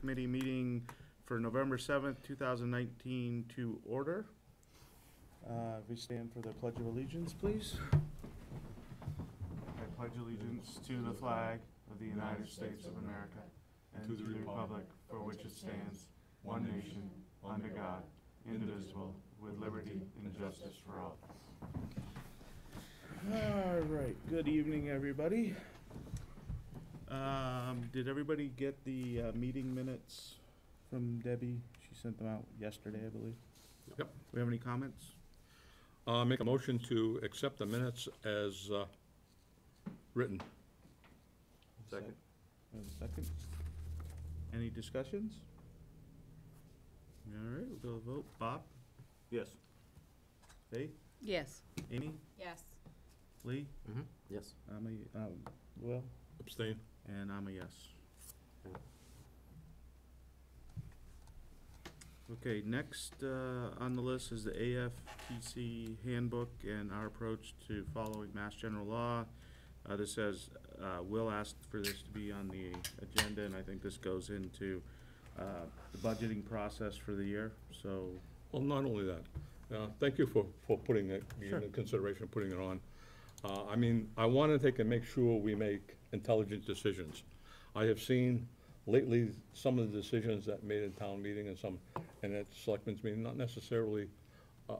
Committee meeting for November 7th, 2019 to order. If we stand for the Pledge of Allegiance, please. I pledge allegiance to the flag of the United States of America and to the republic for which it stands, one nation, under God, indivisible, with liberty and justice for all. All right, good evening, everybody. Did everybody get the meeting minutes from Debbie? She sent them out yesterday, I believe. Yep. We have any comments? Make a motion to accept the minutes as written. Second. Second. Any discussions? All right, we'll go to vote. Bob? Yes. Faith? Yes. Amy? Yes. Lee? Yes. I'm a, Will? Abstain. And I'm a yes. Okay, next on the list is the ATFC handbook and our approach to following Mass General Law. This says, Will asked for this to be on the agenda, and I think this goes into the budgeting process for the year, so. Well, not only that, thank you for putting it Sure. in consideration, putting it on. I mean, I want to take and make sure we make intelligent decisions. I have seen lately some of the decisions that made in town meeting and at selectmen's meeting, not necessarily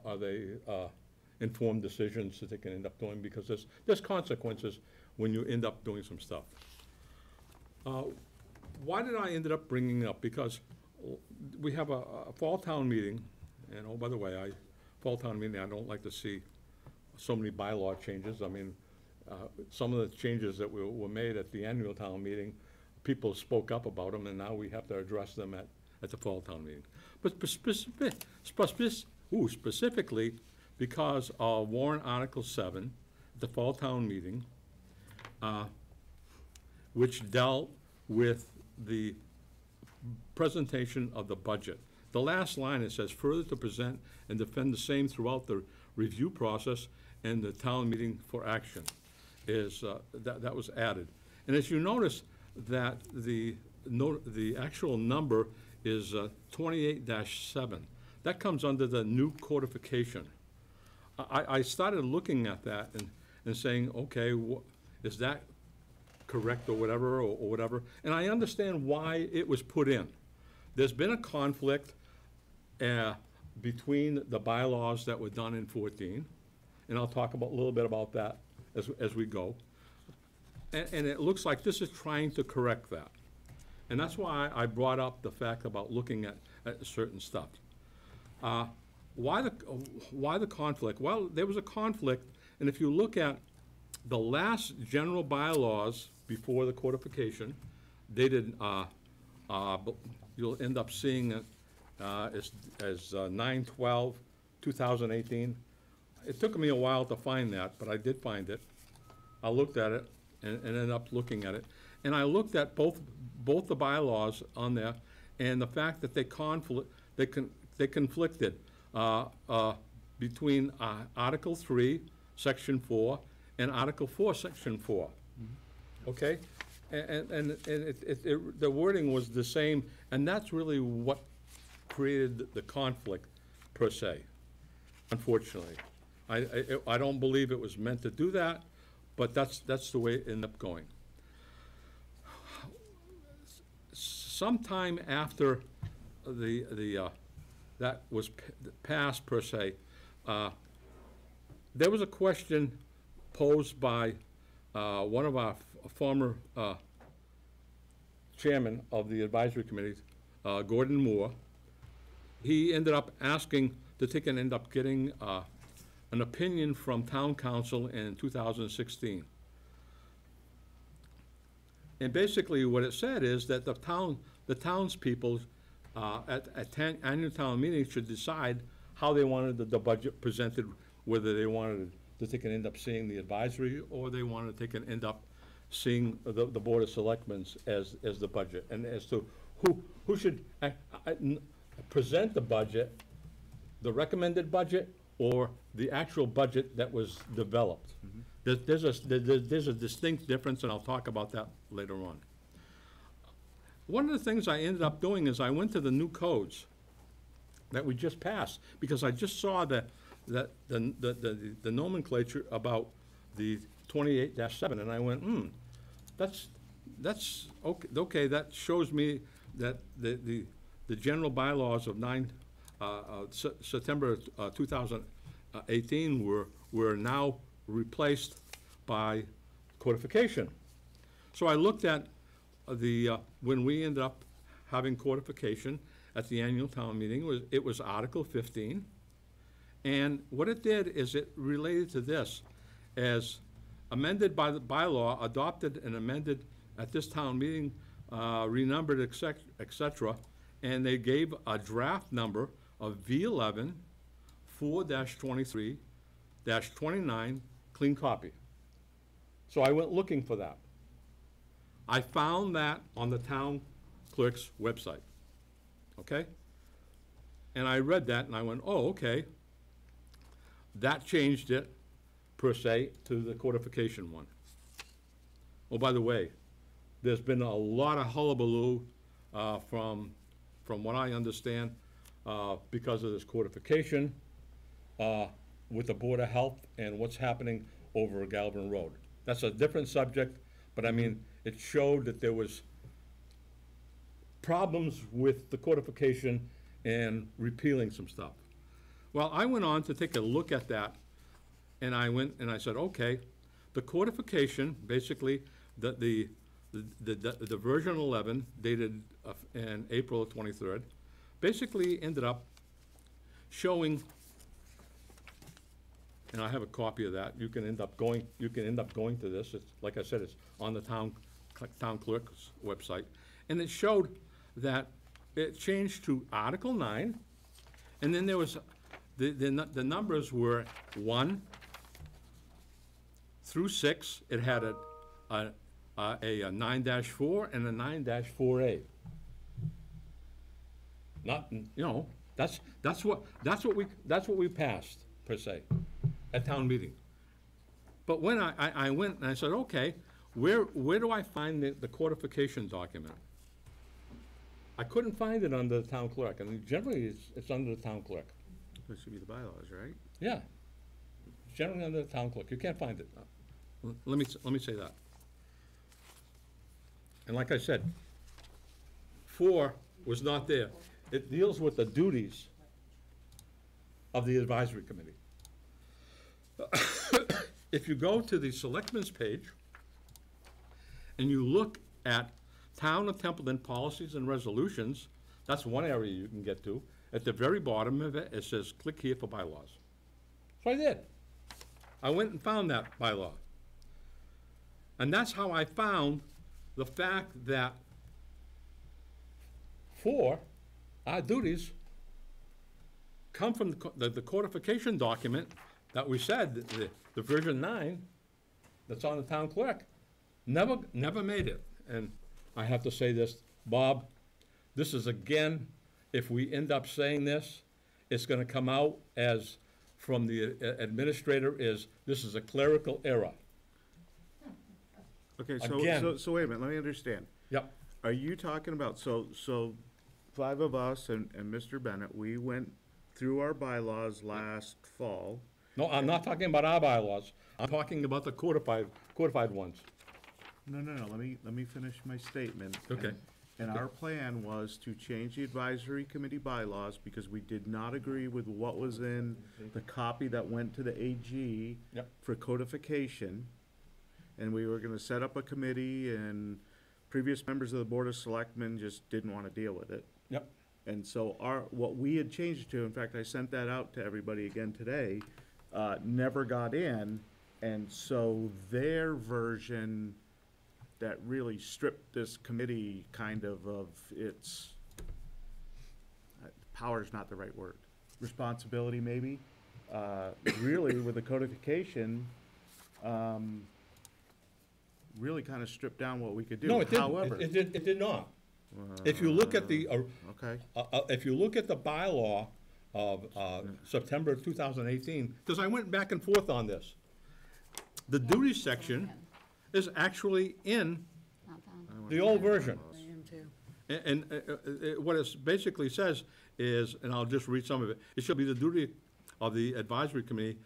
are they informed decisions that they can end up doing, because there's consequences when you end up doing some stuff. Why did I end up bringing it up? Because we have a fall town meeting, and oh, by the way, fall town meeting, I don't like to see so many bylaw changes. I mean, some of the changes that were made at the annual town meeting, people spoke up about them, and now we have to address them at the fall town meeting. But specifically, because of warrant Article 7, the fall town meeting, which dealt with the presentation of the budget. The last line, it says, further to present and defend the same throughout the review process and the town meeting for action, is that was added. And as you notice, that the actual number is 28-7. That comes under the new codification. I started looking at that and saying, okay, is that correct or whatever? And I understand why it was put in. There's been a conflict between the bylaws that were done in 14, and I'll talk a little bit about that as we go. And it looks like this is trying to correct that. And that's why I brought up the fact about looking at certain stuff. Why the conflict? Well, there was a conflict, and if you look at the last general bylaws before the codification, dated, you'll end up seeing it as 9/12/2018. It took me a while to find that, but I did find it. I looked at it and ended up looking at it. And I looked at both the bylaws on there, and the fact that they conflicted between Article 3, Section 4, and Article 4, Section 4. Mm-hmm. Okay? And the wording was the same, and that's really what created the conflict, per se, unfortunately. I don't believe it was meant to do that, but that's the way it ended up going. Sometime after that was passed, per se, there was a question posed by one of our former chairman of the advisory committee, Gordon Moore. He ended up asking to take and end up getting an opinion from town council in 2016. And basically what it said is that the townspeople at annual town meetings should decide how they wanted the budget presented, whether they wanted to take and end up seeing the advisory, or they wanted to take and end up seeing the Board of Selectmen as the budget, and as to who should present the budget, the recommended budget, or the actual budget that was developed. Mm-hmm. There's a distinct difference, and I'll talk about that later on. one of the things I ended up doing is I went to the new codes that we just passed, because I just saw the nomenclature about the 28-7, and I went, that's, okay, that shows me that the general bylaws of September 2018 were now replaced by codification. So I looked at when we ended up having codification at the annual town meeting, it was Article 15. And what it did is it related to this, as amended by the bylaw, adopted and amended at this town meeting, renumbered, et cetera, and they gave a draft number of V11 4-23-29 clean copy. So I went looking for that. I found that on the town clerk's website, okay? And I read that and I went, oh, okay. That changed it, per se, to the codification one. Oh, by the way, there's been a lot of hullabaloo from what I understand, because of this codification with the Board of Health and what's happening over Galvin Road. That's a different subject, but I mean, it showed that there was problems with the codification and repealing some stuff. Well, I went on to take a look at that, and I went and I said, okay, the codification, basically, the version 11 dated in April 23rd, basically ended up showing, and I have a copy of that. You can end up going to this. It's, like I said, it's on the town clerk's website, and it showed that it changed to Article 9, and then there was the numbers were 1 through 6. It had a 9-4 and a 9-4A. Not, you know, that's what we passed, per se, at town meeting. But when I went and I said, okay, where do I find the codification document? I couldn't find it under the town clerk, and generally it's under the town clerk. That should be the bylaws, right? Yeah, it's generally under the town clerk. You can't find it. Let me say that. And like I said, 4 was not there. It deals with the duties of the advisory committee. If you go to the selectmen's page and you look at Town of Templeton policies and resolutions, that's one area you can get to. At the very bottom of it, it says, click here for bylaws. So I did. I went and found that bylaw. And that's how I found the fact that 4, our duties, come from the codification document that we said, the version 9, that's on the town clerk, never made it. And I have to say this, Bob, this is again, if we end up saying this, it's gonna come out as, from the administrator, this is a clerical error. Okay, Again. so wait a minute, let me understand. Yep. Are you talking about, so 5 of us and Mr. Bennett, we went through our bylaws last fall. No, I'm not talking about our bylaws. I'm talking about the codified ones. No, let me finish my statement. Okay. And our plan was to change the advisory committee bylaws because we did not agree with what was in the copy that went to the AG Yep. for codification. And we were gonna set up a committee, and previous members of the Board of Selectmen just didn't wanna deal with it. Yep. And so what we had changed to, in fact, I sent that out to everybody again today, never got in. And so their version that really stripped this committee kind of its, power's not the right word, responsibility maybe, really with the codification, really kind of stripped down what we could do. No, it didn't. However, It did not. If you look at the, okay, if you look at the bylaw of September 2018, because I went back and forth on this, the duties section is actually in Not found. the old version. I am too. What it basically says is, and I'll just read some of it, it shall be the duty of the advisory committee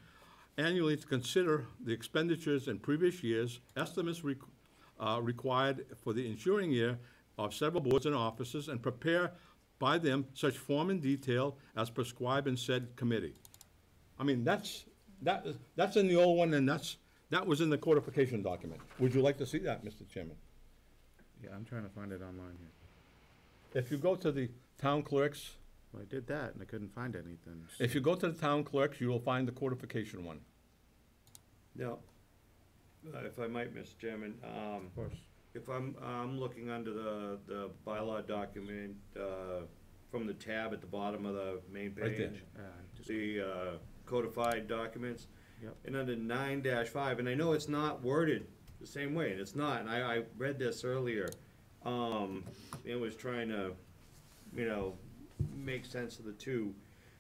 annually to consider the expenditures in previous years, estimates required for the ensuing year of several boards and offices, and prepare by them such form and detail as prescribed in said committee. I mean, that's in the old one, and that was in the codification document. Would you like to see that, Mr. Chairman? Yeah, I'm trying to find it online here. If you go to the town clerks, Well, I did that and I couldn't find anything. if you go to the town clerks, you will find the codification one. Now, if I might, Mr. Chairman, Of course. if I'm looking under the bylaw document, from the tab at the bottom of the main Right there. page, Just, the codified documents, yep. and under 9-5, and I know it's not worded the same way, and it's not, and I read this earlier, and was trying to, make sense of the two.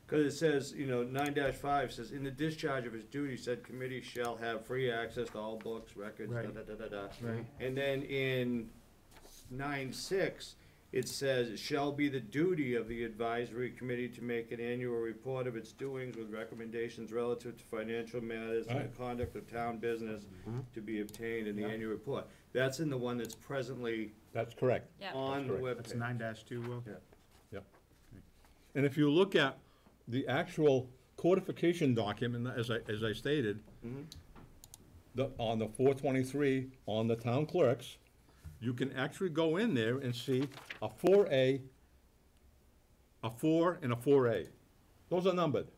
Cause it says, 9-5 says, in the discharge of his duty, said committee shall have free access to all books, records, Right. da. Right. And then in 9-6, it says, it shall be the duty of the advisory committee to make an annual report of its doings with recommendations relative to financial matters and the Right. conduct of town business to be obtained in the Yeah. annual report. That's in the one that's presently That's correct. Yeah. on the correct. That's webpage. 9-2, Will? Yeah. Yep. And if you look at the actual codification document, as I stated, on the 423, on the town clerks, you can actually go in there and see a 4A, a 4, and a 4A. Those are numbered.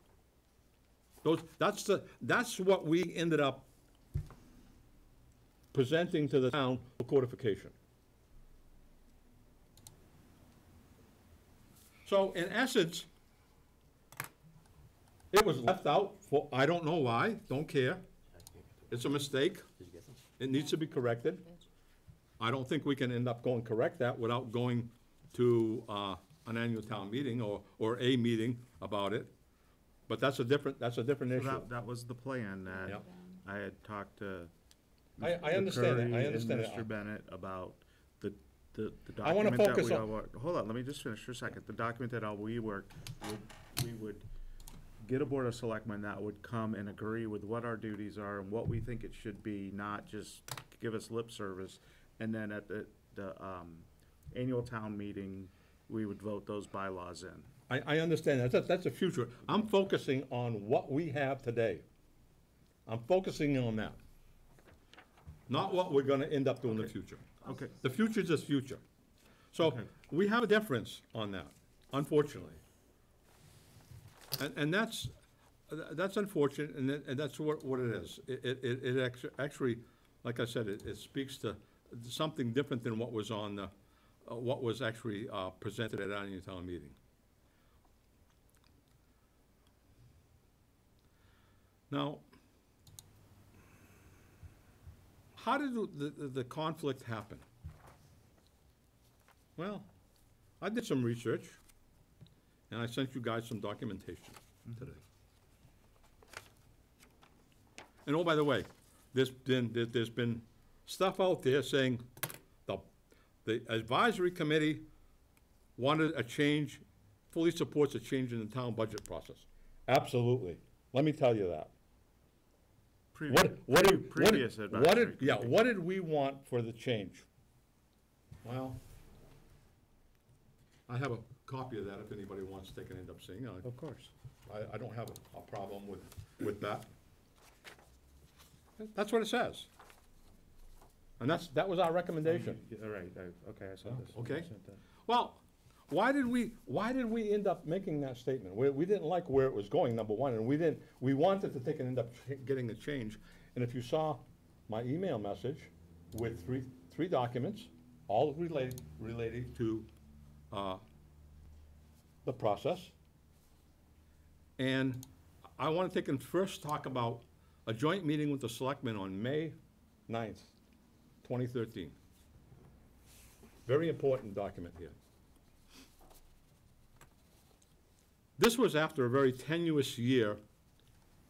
That's what we ended up presenting to the town for codification. So in essence, it was left out for, I don't know why, don't care. It's a mistake. It needs to be corrected. I don't think we can end up going correct that without going to an annual town meeting or a meeting about it. But that's a different So issue. that was the plan that Yep. I had talked to. I Mr. understand that, Curry I and understand that. Mr. Bennett about the I wanna document that focus we on- all worked. Hold on, let me just finish for a second. The document that all we worked, we would get a board of selectmen that would come and agree with what our duties are and what we think it should be, not just give us lip service. And then at the annual town meeting, we would vote those bylaws in. I understand that, that's the future. I'm focusing on what we have today. I'm focusing on that. Not what we're gonna end up doing in the future. Okay. The future's just future. So, Okay. we have a difference on that, unfortunately. And that's unfortunate, and that's what it is. It actually, like I said, it speaks to something different than what was on the, what was actually presented at annual town meeting. Now, how did the conflict happen? Well, I did some research, and I sent you guys some documentation today. And oh, by the way, there's been stuff out there saying the advisory committee wanted a change, fully supports a change in the town budget process. Absolutely. Let me tell you that. Previous advisory. What did we want for the change? Well, I have a copy of that if anybody wants, they can end up seeing it. Of course. I don't have a problem with that. That's what it says. And that was our recommendation. All right, okay, I saw this. Okay. I sent that. Well, why did we end up making that statement? We didn't like where it was going, number one, and we wanted to take and end up getting a change. And if you saw my email message with three documents, all related to the process. And I want to take and first talk about a joint meeting with the selectmen on May 9th, 2013. Very important document here. This was after a very tenuous year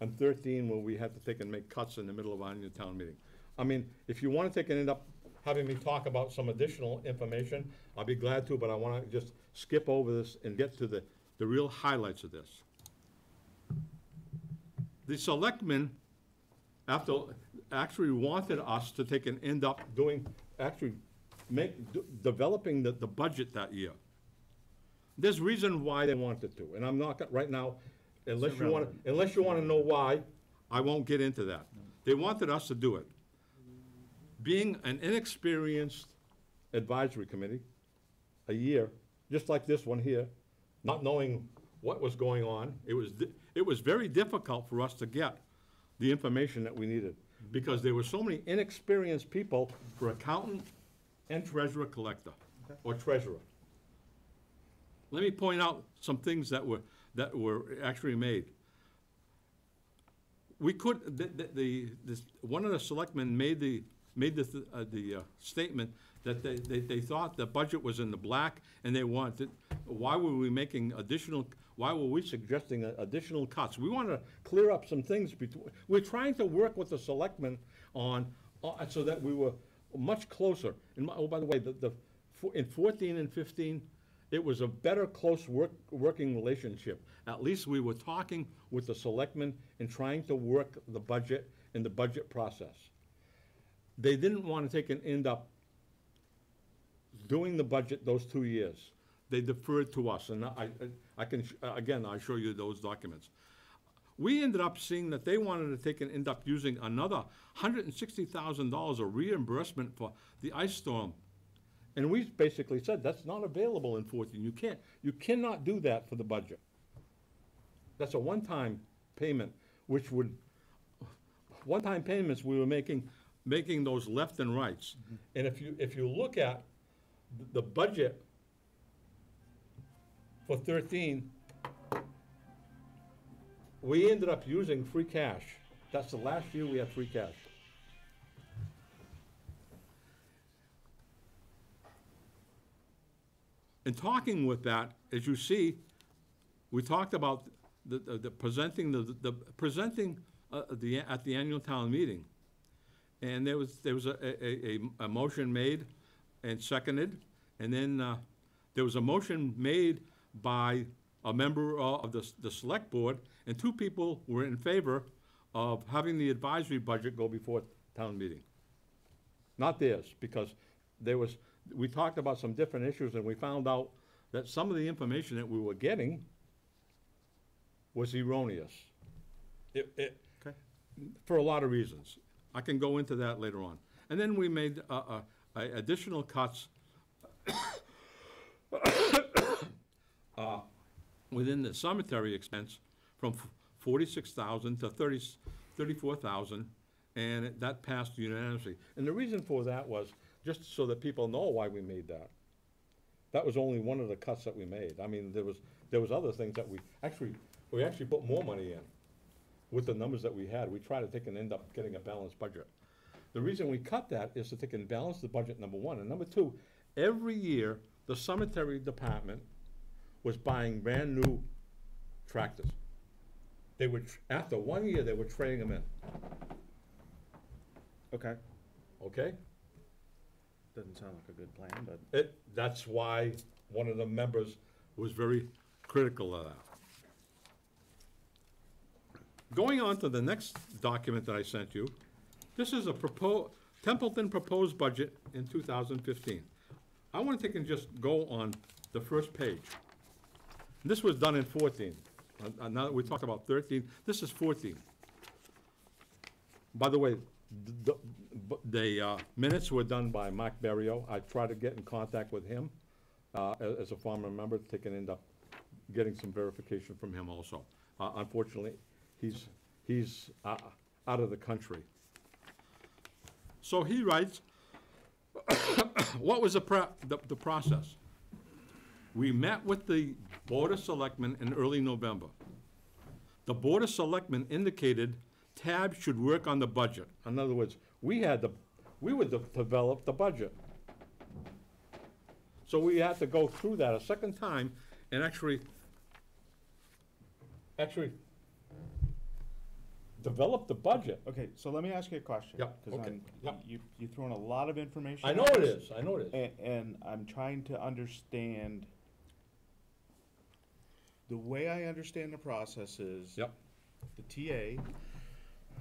in 13 when we had to take and make cuts in the middle of our annual town meeting. I mean, if you want to take and end up having me talk about some additional information, I'll be glad to, but I wanna just skip over this and get to the real highlights of this. The selectmen, actually wanted us to take and end up doing, developing the budget that year. There's reason why they wanted to, and I'm not, right now, unless you wanna know why, I won't get into that. They wanted us to do it. Being an inexperienced advisory committee, a year, just like this one here, not knowing what was going on, it was very difficult for us to get the information that we needed, because there were so many inexperienced people for accountant and treasurer collector, or treasurer. Let me point out some things that were actually made. We could, one of the selectmen made the statement that they thought the budget was in the black, and they wanted, why were we suggesting additional cuts? We wanted to clear up some things we're trying to work with the selectmen on, so that we were much closer. And, oh, by the way, in 14 and 15, it was a better working relationship. At least we were talking with the selectmen and trying to work the budget and the budget process. They didn't want to end up doing the budget those 2 years. They deferred to us, and I can, again, I'll show you those documents. We ended up seeing that they wanted to end up using another $160,000 of reimbursement for the ice storm. And we basically said, that's not available in 14. You cannot do that for the budget. That's a one-time payment, one-time payments we were making those left and rights. And if you look at the budget for 13, we ended up using free cash. That's the last year we had free cash. In talking with that, as you see, we talked about presenting at the annual town meeting. And there was a motion made and seconded, and then there was a motion made by a member of the select board, and 2 people were in favor of having the advisory budget go before town meeting. Not theirs, because we talked about some different issues, and we found out that some of the information that we were getting was erroneous. Okay. For a lot of reasons. I can go into that later on. And then we made additional cuts within the cemetery expense from $46,000 to $34,000, and that passed unanimously. And the reason for that was just so that people know why we made that. That was only one of the cuts that we made. I mean, there was other things that we actually put more money in with the numbers that we had. We tried to end up getting a balanced budget. The reason we cut that is to balance the budget, number one. And number two, every year, the cemetery department was buying brand-new tractors. They would, after 1 year, they were trading them in. Okay. Okay? Doesn't sound like a good plan, but. That's why one of the members was very critical of that. Going on to the next document that I sent you, this is a Templeton proposed budget in 2015. I want to take and just go on the first page. This was done in 14. Now that we talked about 13, this is 14. By the way, the minutes were done by Mark Berrio. I tried to get in contact with him as a former member, to end up getting some verification from him also. Unfortunately, he's out of the country. So he writes, what was the process? We met with the Board of Selectmen in early November. The Board of Selectmen indicated Tab should work on the budget. In other words, we would develop the budget. So we had to go through that a second time and actually develop the budget. Okay, so let me ask you a question. Yep, 'Cause okay, yep. you're throwing a lot of information. I know at it us, is, I know it is. And I'm trying to understand, the way I understand the process is. Yep. The TA,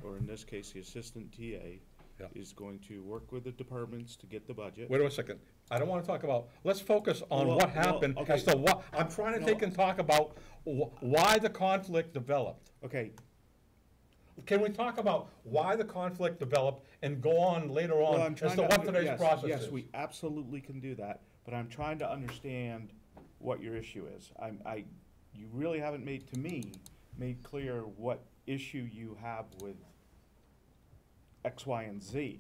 or in this case, the assistant TA, Yep. is going to work with the departments to get the budget. Wait a second, I don't wanna talk about, let's focus on Well, what well, happened okay. as to what, I'm trying to No. take and talk about why the conflict developed. Okay, Can we talk about why the conflict developed and go on later well, I'm on as trying to to, what today's yes, process is? yes, we absolutely can do that, but I'm trying to understand what your issue is. You really haven't made clear what issue you have with X, Y, and Z.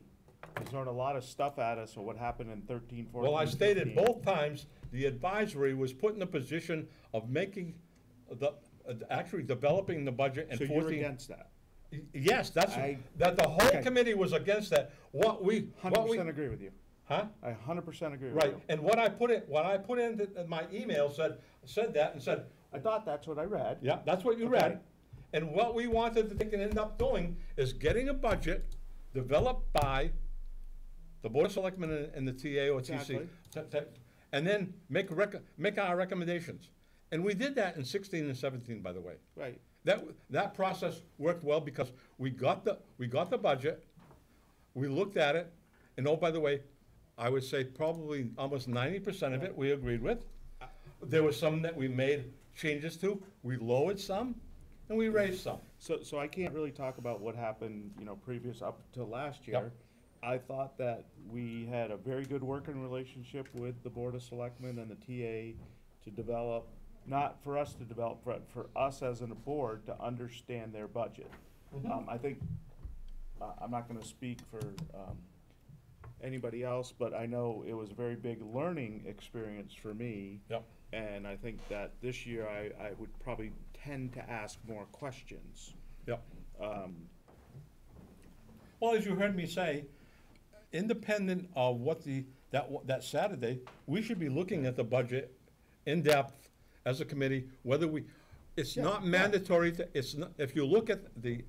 There's throwing a lot of stuff at us of what happened in 13, 14, Well, I stated 15. both times, the advisory was put in the position of making actually developing the budget and So forcing. you're against that? Yes, that the whole Okay. committee was against that. What we. 100% agree with you. Huh? I 100% agree with Right, you. and what I put in my email said that and said, I thought that's what I read. yeah, that's what you Okay. read. And what we wanted to think and end up doing is getting a budget developed by the Board of Selectmen and the TA or TC. Exactly. And then make our recommendations. And we did that in 16 and 17, by the way. Right. That process worked well because we got the budget, we looked at it, and oh, by the way, I would say probably almost 90% of it we agreed with. There was some that we made changes to, we lowered some, and we raised some. So I can't really talk about what happened, previous up to last year. Yep. I thought that we had a very good working relationship with the Board of Selectmen and the TA to develop, not for us to develop, but for us as a board to understand their budget. I think, I'm not gonna speak for, anybody else, but I know it was a very big learning experience for me. Yep. And I think that this year I would probably tend to ask more questions. Yep. Well, as you heard me say, independent of what that Saturday, we should be looking at the budget in depth as a committee, whether it's not mandatory if you look at the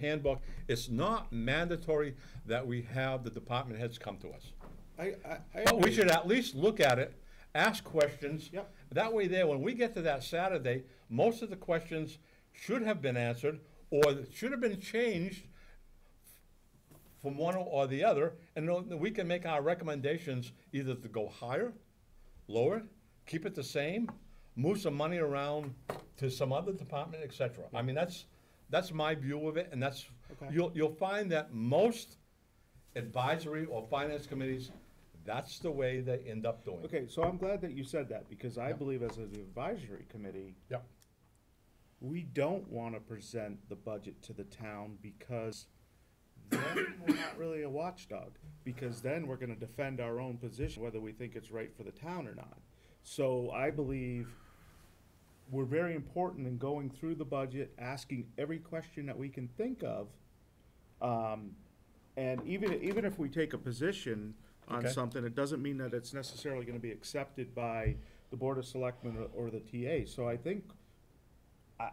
handbook, it's not mandatory that we have the department heads come to us. But we agree. should at least look at it, ask questions. Yep. That way there, when we get to that Saturday, most of the questions should have been answered or should have been changed from one or the other, and then we can make our recommendations either to go higher, lower, keep it the same, move some money around to some other department, et cetera. I mean, that's my view of it, and that's, Okay. you'll find that most advisory or finance committees, that's the way they end up doing. Okay, so I'm glad that you said that, because I Yep. believe as an advisory committee, Yep. we don't wanna present the budget to the town, because then we're not really a watchdog, because then we're gonna defend our own position, whether we think it's right for the town or not. So I believe we're very important in going through the budget, asking every question that we can think of. And even if we take a position on Okay. something, it doesn't mean that it's necessarily gonna be accepted by the Board of Selectmen or the TA. So I think,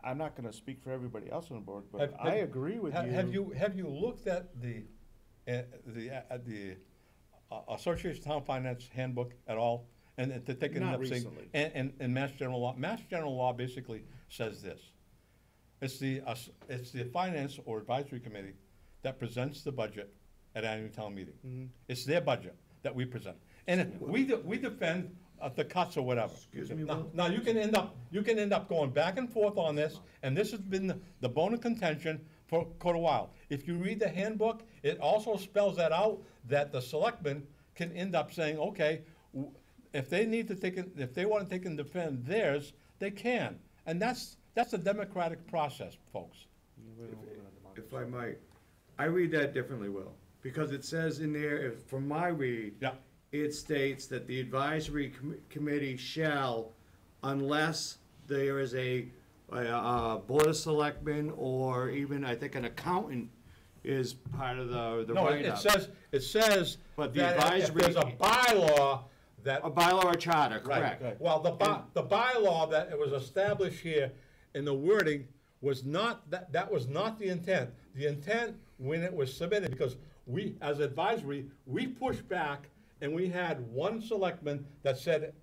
I'm not gonna speak for everybody else on the board, but I agree with you. Have you looked at the Association of Town Finance handbook at all? And to take it Not up, saying, recently. and Mass General Law. Mass General Law basically says this. It's the finance or advisory committee that presents the budget at annual town meeting. It's their budget that we present. And we defend the cuts or whatever. Excuse me, Now, Will? now, you can end up going back and forth on this, and this has been the bone of contention for quite a while. If you read the handbook, it also spells that out, that the selectmen can end up saying, okay, if they want to take and defend theirs, they can. And that's a democratic process, folks. If I might, I read that differently, Will, because it says in there, from my read, Yeah. it states that the advisory committee shall, unless there is a Board of Selectmen or even, I think, an accountant is part of the No, write-up. it says But the that if advisory- there's a bylaw that. A bylaw or charter, Right. correct. Well, the bylaw that it was established here in the wording was not, that was not the intent. The intent when it was submitted, because we, as advisory, we pushed back and we had one selectman that said,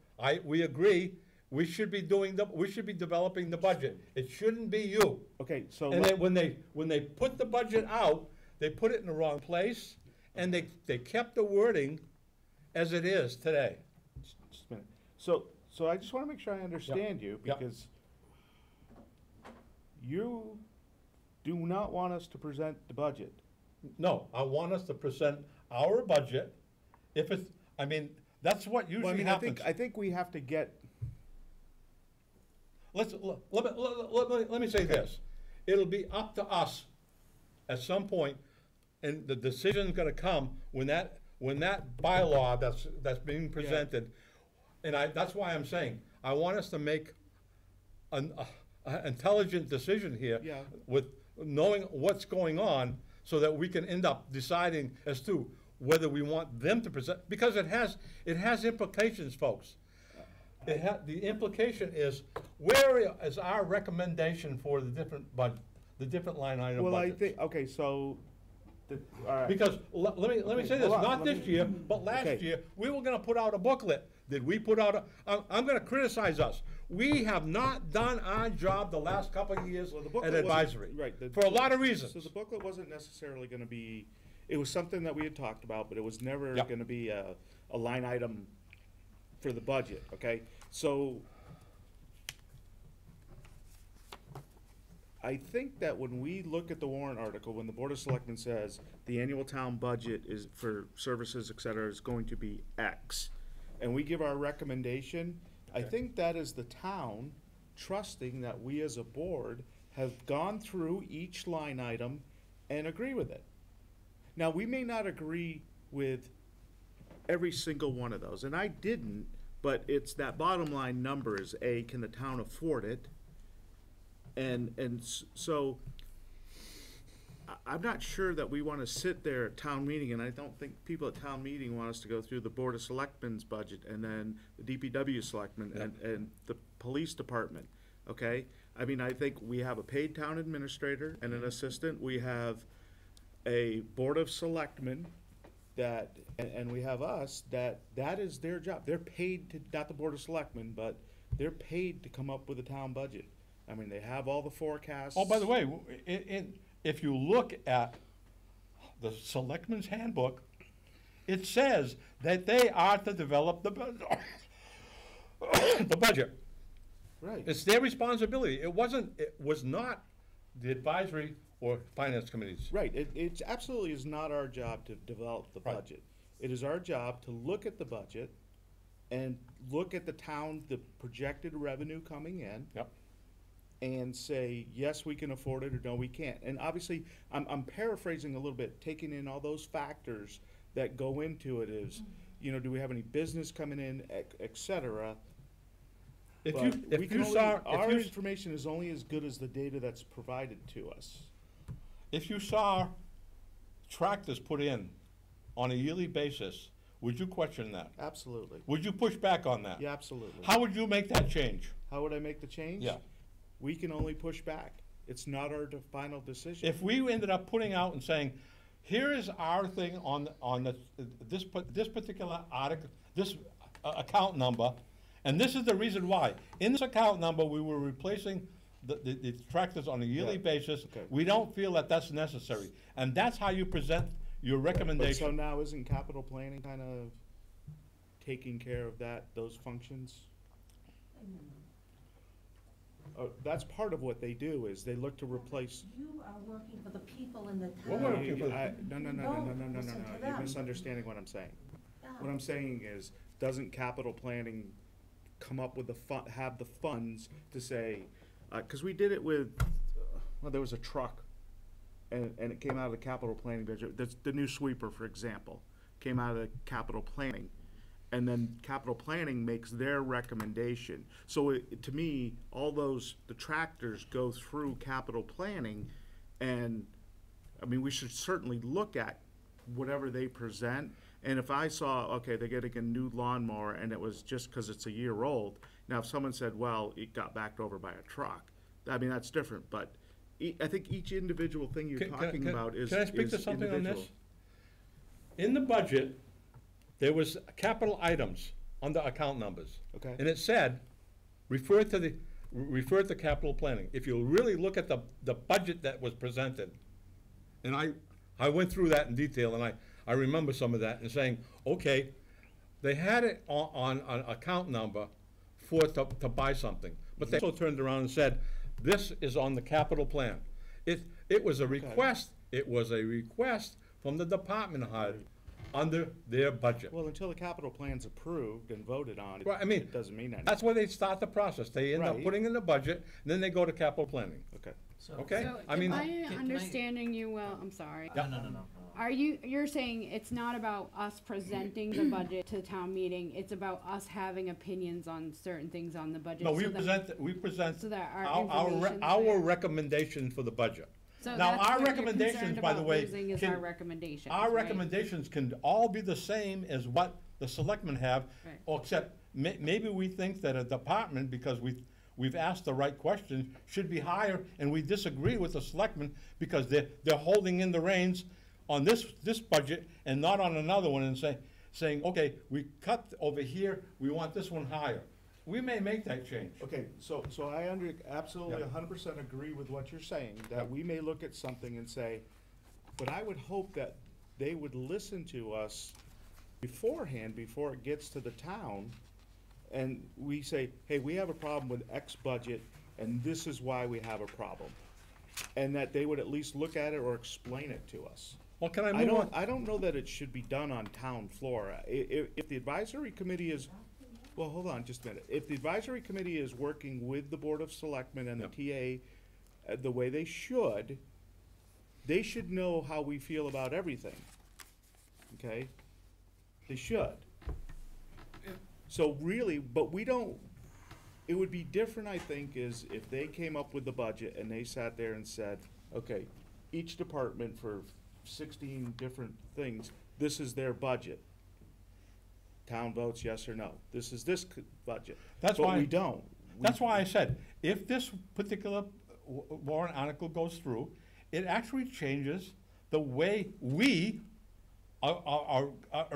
we agree, we should be developing the budget. It shouldn't be you. Okay, so. And then when they put the budget out, they put it in the wrong place, and they kept the wording as it is today. Just a minute. So I just wanna make sure I understand you, Yep. because you do not want us to present the budget. No, I want us to present our budget. If it's, I mean, that's what Well, I usually mean, happens. I think we have to get, Let me say this. It'll be up to us at some point, and the decision's gonna come when that bylaw that's being presented. And that's why I'm saying, I want us to make an intelligent decision here. Yeah. With knowing what's going on, so that we can end up deciding as to whether we want them to present, because it has implications, folks. The implication is, where is our recommendation for the different line item well, I budgets? think, okay, so, all right. Because, let me say this, hold on, not let this me- year, but last okay. year, we were gonna put out a booklet. Did we put out I'm gonna criticize us. We have not done our job the last couple of years Well, the at booklet wasn't- advisory. right, For a lot of reasons. So the booklet wasn't necessarily gonna be, it was something that we had talked about, but it was never Yep. gonna be a line item for the budget, okay? So, I think that when we look at the warrant article, when the Board of Selectmen says the annual town budget is for services, et cetera, is going to be X, and we give our recommendation, I Okay. think that is the town trusting that we as a board have gone through each line item and agree with it. Now, we may not agree with every single one of those, and I didn't, but it's that bottom line number is A, can the town afford it? So, I'm not sure that we wanna sit there at town meeting, and I don't think people at town meeting want us to go through the Board of Selectmen's budget, and then the DPW selectmen, and the police department, okay? I mean, I think we have a paid town administrator and an assistant, we have a Board of Selectmen that, and we have us, that is their job. They're paid to, not the Board of Selectmen, but they're paid to come up with a town budget. I mean, they have all the forecasts. Oh, by the way, if you look at the Selectmen's Handbook, it says that they are to develop the budget. Right. It's their responsibility. It was not the advisory or finance committees. Right, it absolutely is not our job to develop the Right. budget. It is our job to look at the budget and look at the town, the projected revenue coming in, Yep. and say, yes, we can afford it, or no, we can't. And obviously, I'm paraphrasing a little bit, taking in all those factors that go into it is, do we have any business coming in, et cetera. If But you, we if can you only- saw, our if you, information is only as good as the data that's provided to us. if you saw tractors put in on a yearly basis, would you question that? Absolutely. Would you push back on that? Yeah, absolutely. How would you make that change? How would I make the change? Yeah. We can only push back. It's not our final decision. If we ended up putting out and saying, here is our thing this particular article, this account number, and this is the reason why. In this account number, we were replacing the tractors on a yearly Yeah. basis. Okay. We don't feel that that's necessary. And that's how you present your But so recommendation. now isn't capital planning kind of taking care of those functions? That's part of what they do, is they look to replace. You are working for the people in the town. We're working for the- No, Listen to you're them. misunderstanding what I'm saying. Yeah. What I'm saying is, doesn't capital planning come up with have the funds to say, cause we did it with, there was a truck, and it came out of the capital planning budget, the new sweeper, for example, came out of the capital planning. And then capital planning makes their recommendation. So to me, the tractors go through capital planning, and, I mean, we should certainly look at whatever they present. And if I saw, okay, they're getting a new lawnmower, and it was just because it's a year old, now if someone said, well, it got backed over by a truck, I mean, that's different, but I think each individual thing you're Can- talking about is Can I speak to is something on this? individual. In the budget, there was capital items under account numbers. Okay. And it said, refer to capital planning. If you really look at the budget that was presented, and I went through that in detail, and I remember some of that, and saying, okay, they had it on an account number to buy something. But they also turned around and said, this is on the capital plan. It was a request, from the department head under their budget. Well, until the capital plan's approved and voted on, Right, I mean, it doesn't mean anything. That's where they start the process. They end up Right. putting in the budget, and then they go to capital planning, Okay. okay? So I mean, am I Can I- understanding you well? I'm sorry. Yeah. No. Are you're saying it's not about us presenting the budget to town meeting, it's about us having opinions on certain things on the budget? no, we so that- present so that our our information's there? recommendation for the budget. So Now, that's our what you're recommendations, concerned by the about way, losing is can- our recommendations, Our right? recommendations can all be the same as what the selectmen have, Right. except maybe we think that a department, because we've asked the right questions, should be higher, and we disagree with the selectmen because they're holding in the reins on this budget and not on another one, and saying, okay, we cut over here, we want this one higher. We may make that change. Okay, so I absolutely Yeah. 100% agree with what you're saying, that we may look at something and say, but I would hope that they would listen to us beforehand, before it gets to the town, and we say, hey, we have a problem with X budget, and this is why we have a problem. And that they would at least look at it or explain it to us. Well, can I move on? I don't know that it should be done on town floor. If the advisory committee is, well, hold on just a minute. If the advisory committee is working with the Board of Selectmen and the TA the way they should know how we feel about everything. Okay? They should. So really, but we don't, it would be different, I think, is if they came up with the budget and they sat there and said, okay, each department for 16 different things, this is their budget. Town votes yes or no. This is this budget. That's But why- we don't. That's why I said, if this particular warrant article goes through, it actually changes the way we are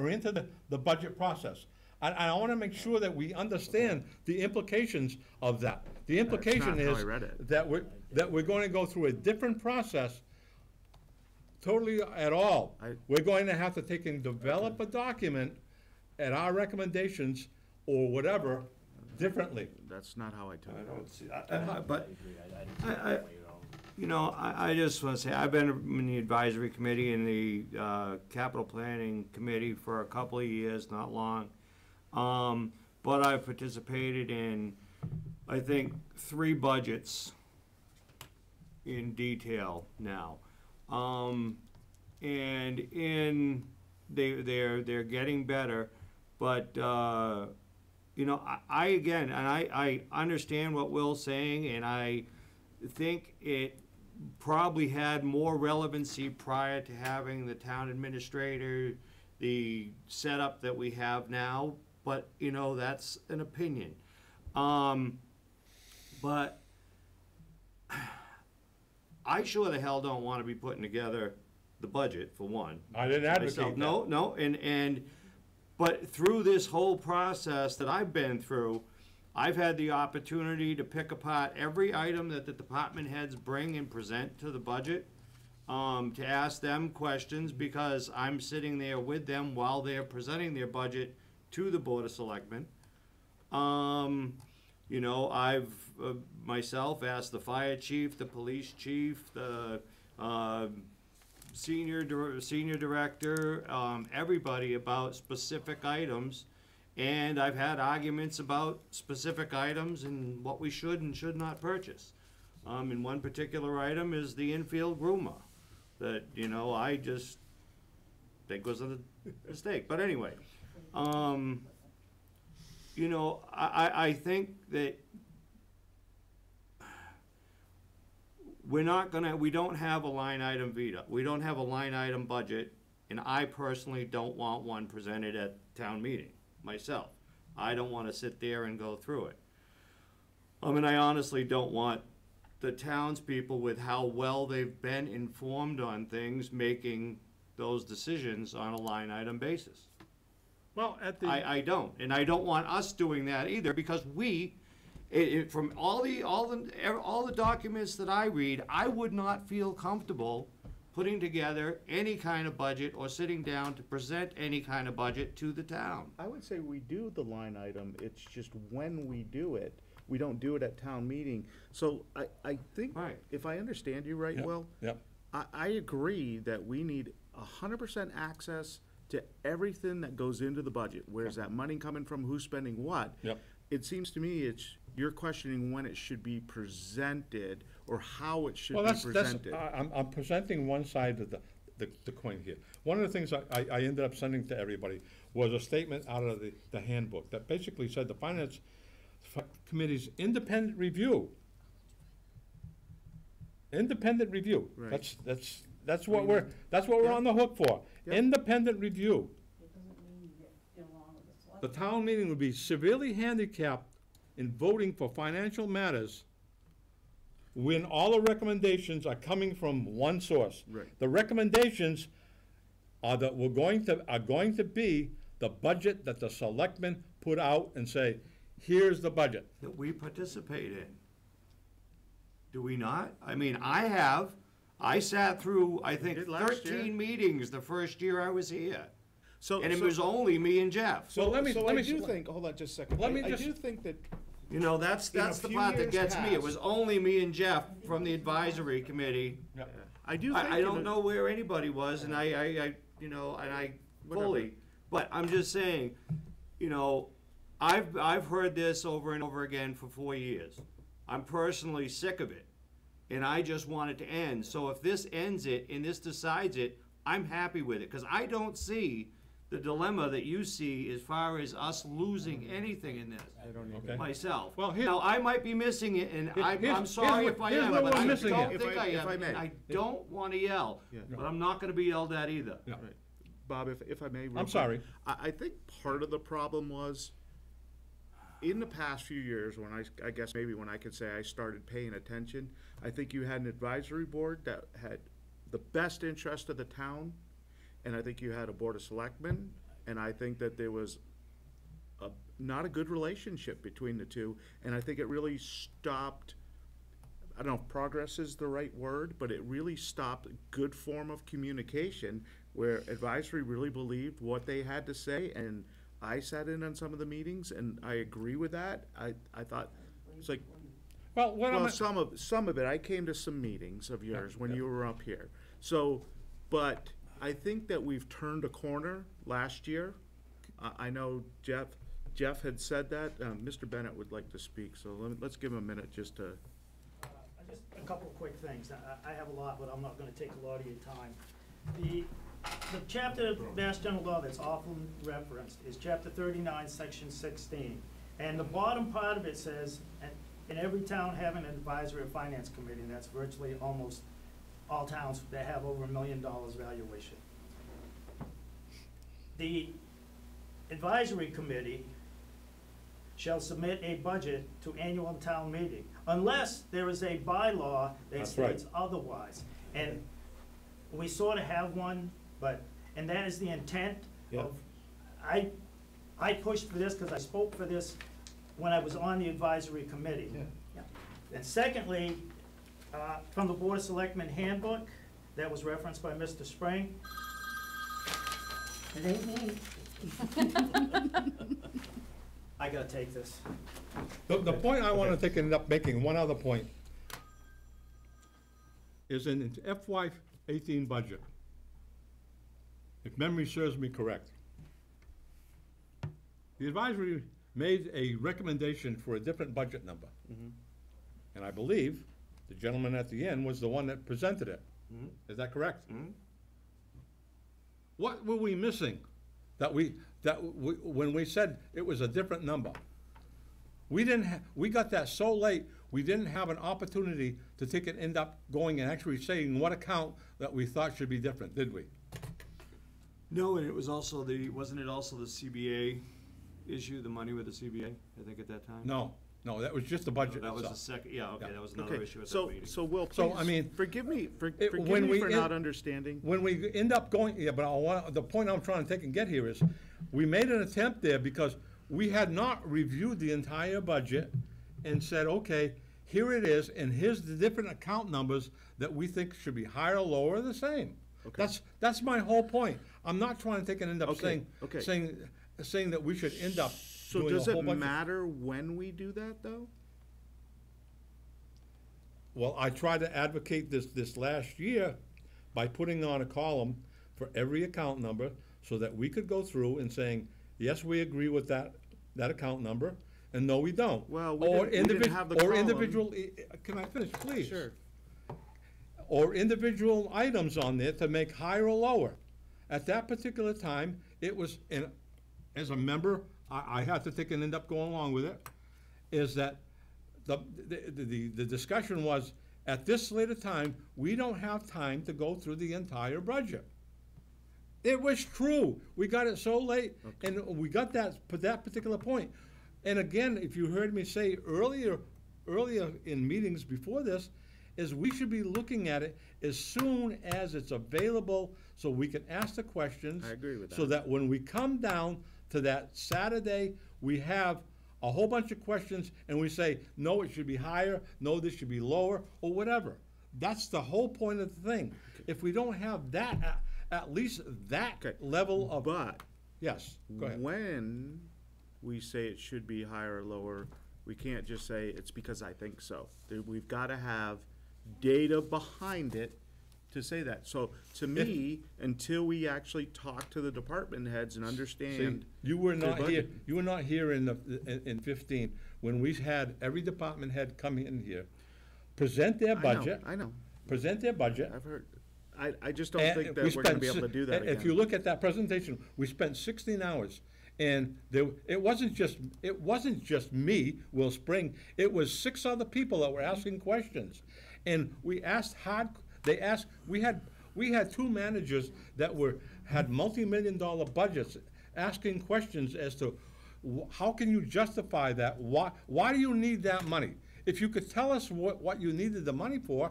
into the budget process. And I want to make sure that we understand the implications of that. The implication not how is I read it. that we're going to go through a different process totally at all. We're going to have to take and develop a document at our recommendations or whatever differently. That's not how I took I it. don't see, but, I just wanna say, I've been in the advisory committee and the, capital planning committee for a couple of years, not long. But I've participated in, I think, 3 budgets in detail now. And they're getting better, but, I again, and I understand what Will's saying, and I think it probably had more relevancy prior to having the town administrator, the setup that we have now, but, that's an opinion. But I sure the hell don't wanna be putting together the budget, for one. I didn't advocate Myself. that. No, but through this whole process that I've been through, I've had the opportunity to pick apart every item that the department heads bring and present to the budget, to ask them questions, because I'm sitting there with them while they're presenting their budget to the Board of Selectmen. I've myself asked the fire chief, the police chief, the senior director, everybody about specific items, and I've had arguments about specific items and what we should and should not purchase. And one particular item is the infield groomer, that, I just think was a mistake, but anyway. I think that we don't have a line item veto. We don't have a line item budget, and I personally don't want one presented at town meeting, myself. I don't wanna sit there and go through it. And I honestly don't want the townspeople with how well they've been informed on things, making those decisions on a line item basis. Well, at the. I don't, and I don't want us doing that either, because from all the documents that I read, I would not feel comfortable putting together any kind of budget or sitting down to present any kind of budget to the town. I would say we do the line item, it's just when we do it, we don't do it at town meeting. So I think, Right. if I understand you right, Yep, Will, yep. I agree that we need 100% access to everything that goes into the budget. Where's that money coming from, who's spending what? Yep. It seems to me you're questioning when it should be presented or how it should Well, be that's, presented. I'm presenting one side of the coin here. One of the things I ended up sending to everybody was a statement out of the handbook that basically said the Finance Committee's independent review. Independent review. Right. That's what we're on the hook for. Yep. Independent review. It doesn't mean you get along with the select. The town meeting would be severely handicapped in voting for financial matters when all the recommendations are coming from one source. Right. The recommendations are going to be the budget that the selectmen put out and say, here's the budget. That we participate in. Do we not? I mean, I sat through, I think, did last year. 13 meetings the first year I was here. So, And it so- was only me and Jeff. So let me, so let I me. do think, hold on just a second. Let me I just- do think that, You know, that's In a the few part that years gets me. It past- was only me and Jeff from the advisory committee. I do think. I in don't a- know where anybody was, and I fully, but I'm just saying, you know, I've heard this over and over again for 4 years. I'm personally sick of it, and I just want it to end. So if this ends it and this decides it, I'm happy with it, because I don't see the dilemma that you see as far as us losing anything in this. Okay. Myself. Well, here- Now, I might be missing it, and I'm here's sorry what- if I here's am, where but we're I missing don't it. think I If I am, may. and I don't wanna yell, Yeah. but I'm not gonna be yelled at either. Yeah. Right. Bob, if I may. real I'm quick. sorry. I think part of the problem was, in the past few years, when I guess maybe when I could say I started paying attention, I think you had an advisory board that had the best interest of the town, and I think you had a board of selectmen, and I think that there was not a good relationship between the two, and I think it really stopped, I don't know if progress is the right word, but it really stopped a good form of communication where advisory really believed what they had to say, and I sat in on some of the meetings, and I agree with that. I thought, it's like, Well, what well, I'm, some of it, I came to some meetings of yours when you were up here. So, but I think that we've turned a corner last year. I know Jeff had said that. Mr. Bennett would like to speak, so let's give him a minute just to. Just a couple quick things. I have a lot, but I'm not gonna take a lot of your time. The chapter of Mass General Law that's often referenced is chapter 39, section 16. And the bottom part of it says, in every town having an advisory or finance committee, and that's virtually almost all towns that have over $1 million valuation. The advisory committee shall submit a budget to annual town meeting, unless there is a bylaw that That's right. states otherwise. And we sort of have one, and that is the intent of, I pushed for this because I spoke for this when I was on the advisory committee. Yeah. And secondly, from the Board of Selectmen handbook, that was referenced by Mr. Spring. It ain't me. I gotta take this. the point I want to end up making, one other point, is in its FY '18 budget, if memory serves me correct, the advisory made a recommendation for a different budget number. And I believe the gentleman at the end was the one that presented it. Is that correct? What were we missing when we said it was a different number? We got that so late, we didn't have an opportunity to take it, end up going and actually saying what account that we thought should be different, did we? No, and it was also wasn't it also the CBA issue, the money with the CBA, I think at that time? No, No, that was just the budget That was the itself. second, yeah, okay, Yeah. that was another Okay, issue at that so, meeting. so Will, So, please, I mean, forgive me, it- forgive when me we for in- not understanding. When we end up going, yeah, but the point I'm trying to take and get here is, we made an attempt there because we had not reviewed the entire budget and said, okay, here it is, and here's the different account numbers that we think should be higher, lower, or the same. Okay. That's my whole point. I'm not trying to take and end up Okay, okay. saying that we should end up So doing a does whole it bunch of. matter when we do that, though? Well, I tried to advocate this last year by putting on a column for every account number so that we could go through and saying, yes, we agree with that account number, and no, we don't. Well, we Or didn't have the Or column. individual, can I finish, please? Sure. Or individual items on there to make higher or lower. At that particular time, it was, and as a member, I had to take and end up going along with it, is that the discussion was, at this later time, we don't have time to go through the entire budget. It was true. We got it so late, and we got that particular point. And again, if you heard me say earlier in meetings before this, is we should be looking at it as soon as it's available, so we can ask the questions. I agree with So that. that when we come down to that Saturday, we have a whole bunch of questions, and we say, no, it should be higher, no, this should be lower, or whatever. That's the whole point of the thing. If we don't have that, at least that Okay. level of, But yes, go ahead. when we say it should be higher or lower, we can't just say it's because I think so. We've got to have data behind it to say that. So to me, until we actually talk to the department heads and See, understand. you were their not here, budget. you were not here in 15, when we had every department head come in here, present their budget. I know, Present their budget. I've heard. I just don't and think we that we're gonna spent be able to do that If you again. look at that presentation, we spent 16 hours. And it wasn't just me, Will Spring, it was 6 other people that were asking questions. And we asked we had 2 managers that had multi-million-dollar budgets asking questions as to how can you justify that? Why do you need that money? If you could tell us what you needed the money for,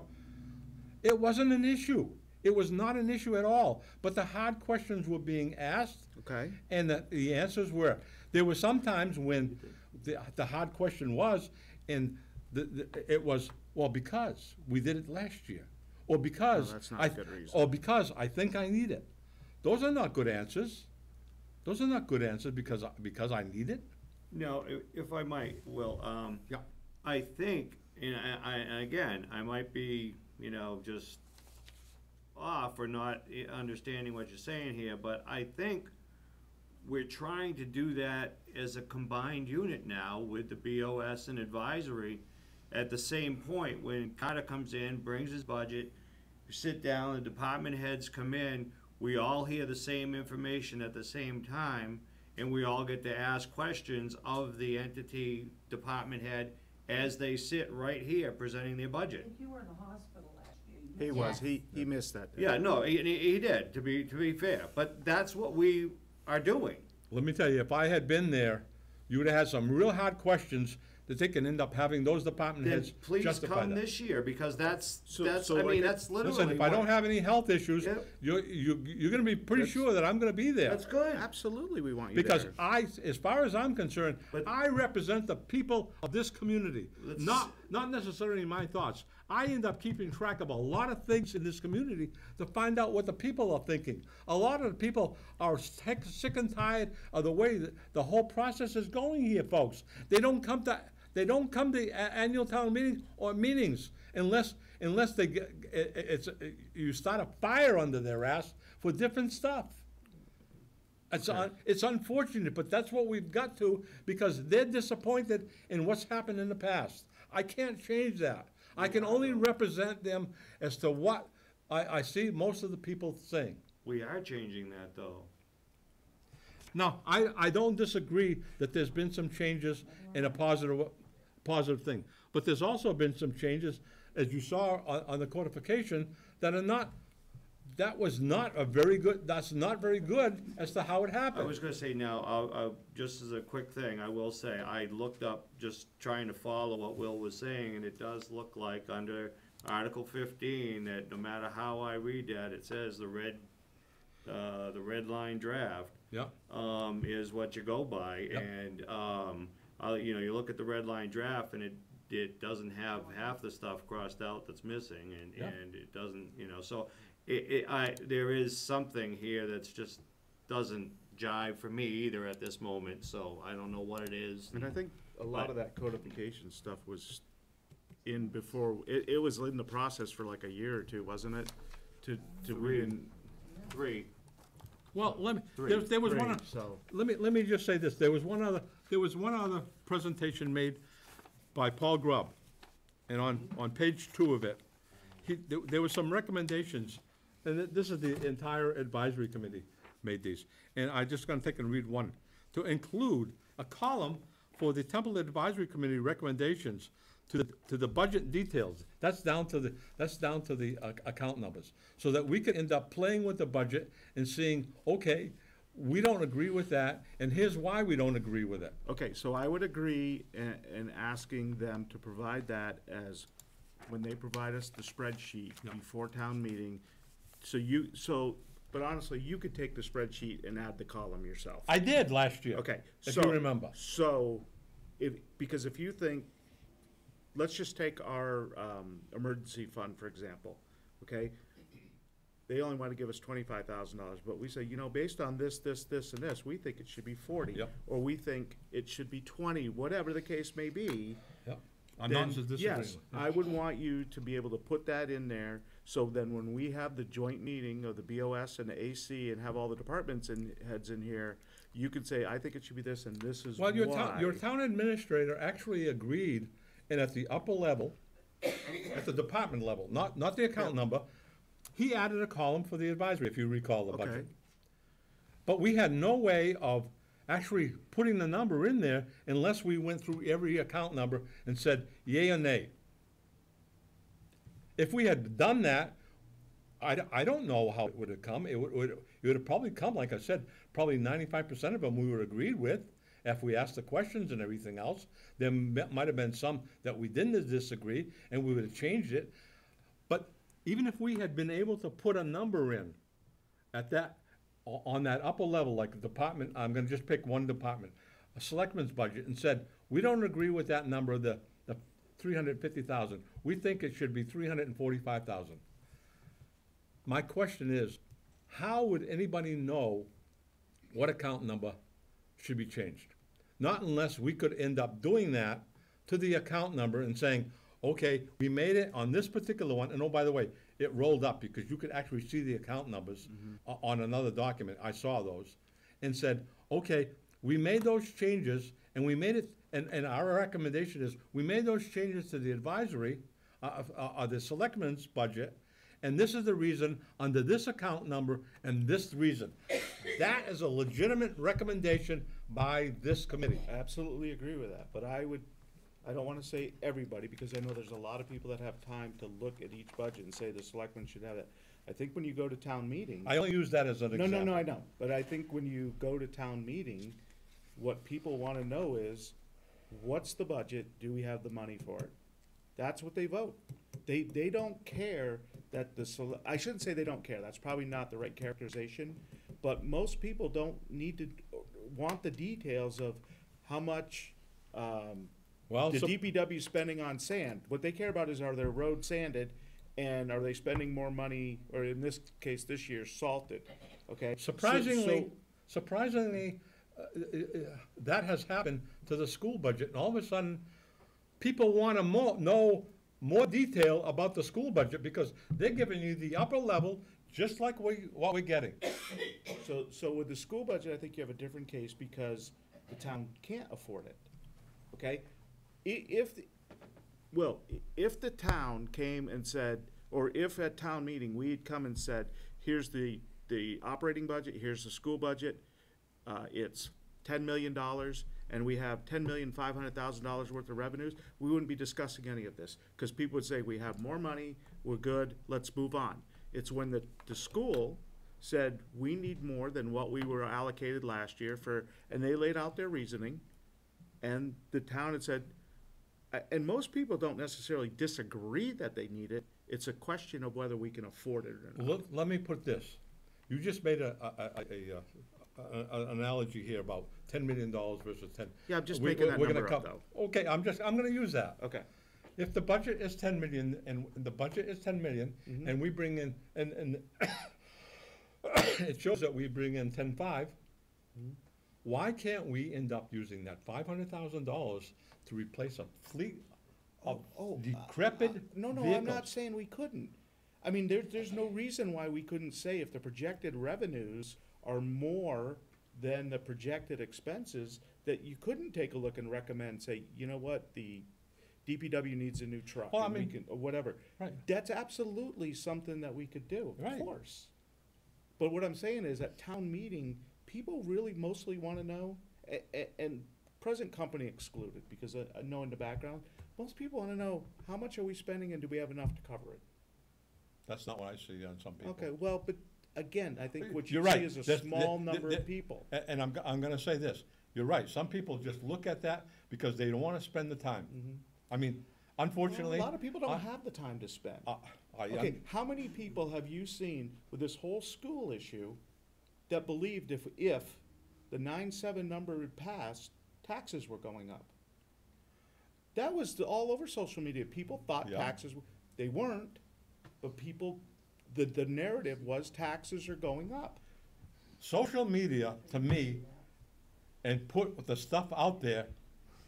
it wasn't an issue. It was not an issue at all, but the hard questions were being asked. Okay. And the answers were, there were some times when the hard question was, and it was, well, because we did it last year, or because. No, that's not a good reason. Or because I think I need it. Those are not good answers. Those are not good answers because I need it. No, if I might, Will, Yeah. I think, and again, I might be, just off or not understanding what you're saying here, but I think we're trying to do that as a combined unit now with the BOS and advisory at the same point. When Carter comes in, brings his budget, you sit down, the department heads come in, we all hear the same information at the same time, and we all get to ask questions of the entity department head as they sit right here presenting their I budget. think you were in the hospital last year. You He missed was, that. he missed that day. Yeah, no, he did, to be fair, but that's what we are doing. Let me tell you, if I had been there, you would have had some real hard questions that they can end up having those department Then heads please justify come that. this year, because that's So I mean, like- that's literally. Listen, if I don't what- have any health issues, Yep. you're gonna be pretty That's- sure that I'm gonna be there. That's good. Absolutely, we want you Because there. as far as I'm concerned, But- I represent the people of this community, Let's- not necessarily my thoughts. I end up keeping track of a lot of things in this community to find out what the people are thinking. A lot of the people are sick and tired of the way that the whole process is going here, folks. They don't come to annual town meetings or meetings unless they get, you start a fire under their ass for different stuff. It's unfortunate, but that's what we've got to, because they're disappointed in what's happened in the past. I can't change that. I can only represent them as to what I see most of the people saying. We are changing that, though. Now, I don't disagree that there's been some changes in a positive thing, but there's also been some changes, as you saw on the codification, that are not that was not a very good, that's not very good as to how it I happened. was gonna say now, just as a quick thing, I will say, I looked up, just trying to follow what Will was saying, and it does look like under Article 15, that no matter how I read that, it says the red line draft, Yeah, is what you go by, Yep. and, you know, you look at the red line draft, and it doesn't have half the stuff crossed out that's missing, Yeah. and it doesn't, you know, so there is something here that's just doesn't jive for me either at this moment, so I don't know what it is. And I think a lot of that codification stuff was in before, it was in the process for like a year or two, wasn't it? To Three. well, let me, Three. there was one, So, let me just say this, there was one other presentation made by Paul Grubb, and on page 2 of it, there were some recommendations, and this is the entire advisory committee made these, and I just gonna take and read one, to include a column for the Templeton Advisory Committee recommendations to the budget details. That's down to the account numbers, so that we could end up playing with the budget and seeing, okay, we don't agree with that, and here's why we don't agree with it. okay, so I would agree in asking them to provide that as, when they provide us the spreadsheet before town meeting, but honestly, you could take the spreadsheet and add the column yourself. I did last year. Okay, If so. you remember. So, because if you think, let's just take our, emergency fund, for example, okay? They only want to give us $25,000, but we say, you know, based on this, and this, we think it should be 40. Yep. Or we think it should be 20, whatever the case may be. Yep. I'm not Then, disagreeing. yes, I would want you to be able to put that in there, so then when we have the joint meeting of the BOS and the AC and have all the departments and heads in here, you could say, I think it should be this, and this is why. Well, your town administrator actually agreed, and at the upper level, at the department level, not the account number, he added a column for the advisory, if you recall the Okay. budget. But we had no way of actually putting the number in there unless we went through every account number and said yea or nay. If we had done that, I don't know how it would have come. It would have probably come, like I said, probably 95% of them we were agreed with if we asked the questions and everything else. There might have been some that we didn't disagree, and we would have changed it. But even if we had been able to put a number in at that, on that upper level, like a department, I'm gonna just pick one department, a selectman's budget, and said, we don't agree with that number, the 350,000. We think it should be 345,000. My question is, how would anybody know what account number should be changed? Not unless we could end up doing that to the account number and saying, okay, we made it on this particular one, and oh, by the way, it rolled up because you could actually see the account numbers on another document. I saw those, and said, okay, we made those changes, and we made it, and our recommendation is, we made those changes to the advisory, the selectmen's budget, and this is the reason, under this account number, and this reason. That is a legitimate recommendation by this committee. I absolutely agree with that, but I don't wanna say everybody, because I know there's a lot of people that have time to look at each budget and say the selectmen should have it. I think when you go to town meeting. I only use that as an example. No, I know, but I think when you go to town meeting, what people wanna know is, what's the budget, do we have the money for it? That's what they vote. They don't care that I shouldn't say they don't care, that's probably not the right characterization, but most people don't need to, want the details of how much, Well, the DPW spending on sand. What they care about is, are their roads sanded, and are they spending more money, or in this case, this year, salted, okay? surprisingly, that has happened to the school budget, and all of a sudden, people wanna know more detail about the school budget, because they're giving you the upper level, just like what we're getting. So with the school budget, I think you have a different case, because the town can't afford it, okay? If the town came and said, or if at town meeting, we'd come and said, here's the operating budget, here's the school budget, it's $10 million, and we have $10,500,000 worth of revenues, we wouldn't be discussing any of this, because people would say, we have more money, we're good, let's move on. It's when the school said, we need more than what we were allocated last year and they laid out their reasoning, and the town had said, and most people don't necessarily disagree that they need it, it's a question of whether we can afford it or not. Let me put this, you just made an analogy here about $10 million versus 10. Yeah, I'm just We- making that we're gonna number up, come- though. Okay, I'm gonna use that. Okay. If the budget is 10 million, and the budget is 10 million, Mm-hmm. and we bring in, and it shows that we bring in 10.5, Mm-hmm. why can't we end up using that $500,000 to replace a fleet of decrepit No, I'm vehicles? not saying we couldn't. I mean, there's no reason why we couldn't say if the projected revenues are more than the projected expenses, that you couldn't take a look and recommend, say, you know what, the DPW needs a new truck, Well, I and we mean- can, or whatever. Right. That's absolutely something that we could do, Right. of course. But what I'm saying is, at town meeting, people really mostly wanna know, and present company excluded, because I know in the background, most people wanna know, how much are we spending and do we have enough to cover it? That's not what I see on some people. Okay, well, but again, I think what You're you see right. is a That's- small that- number that- of people. And I'm gonna say this, you're right, some people just look at that because they don't wanna spend the time. I mean, unfortunately. A lot of people I- don't have the time to spend. I- Okay, how many people have you seen with this whole school issue that believed if the 9/7 number had passed, taxes were going up? That was all over social media. People thought Yeah. taxes, they weren't, but people, the narrative was taxes are going up. Social media, to me, and put the stuff out there,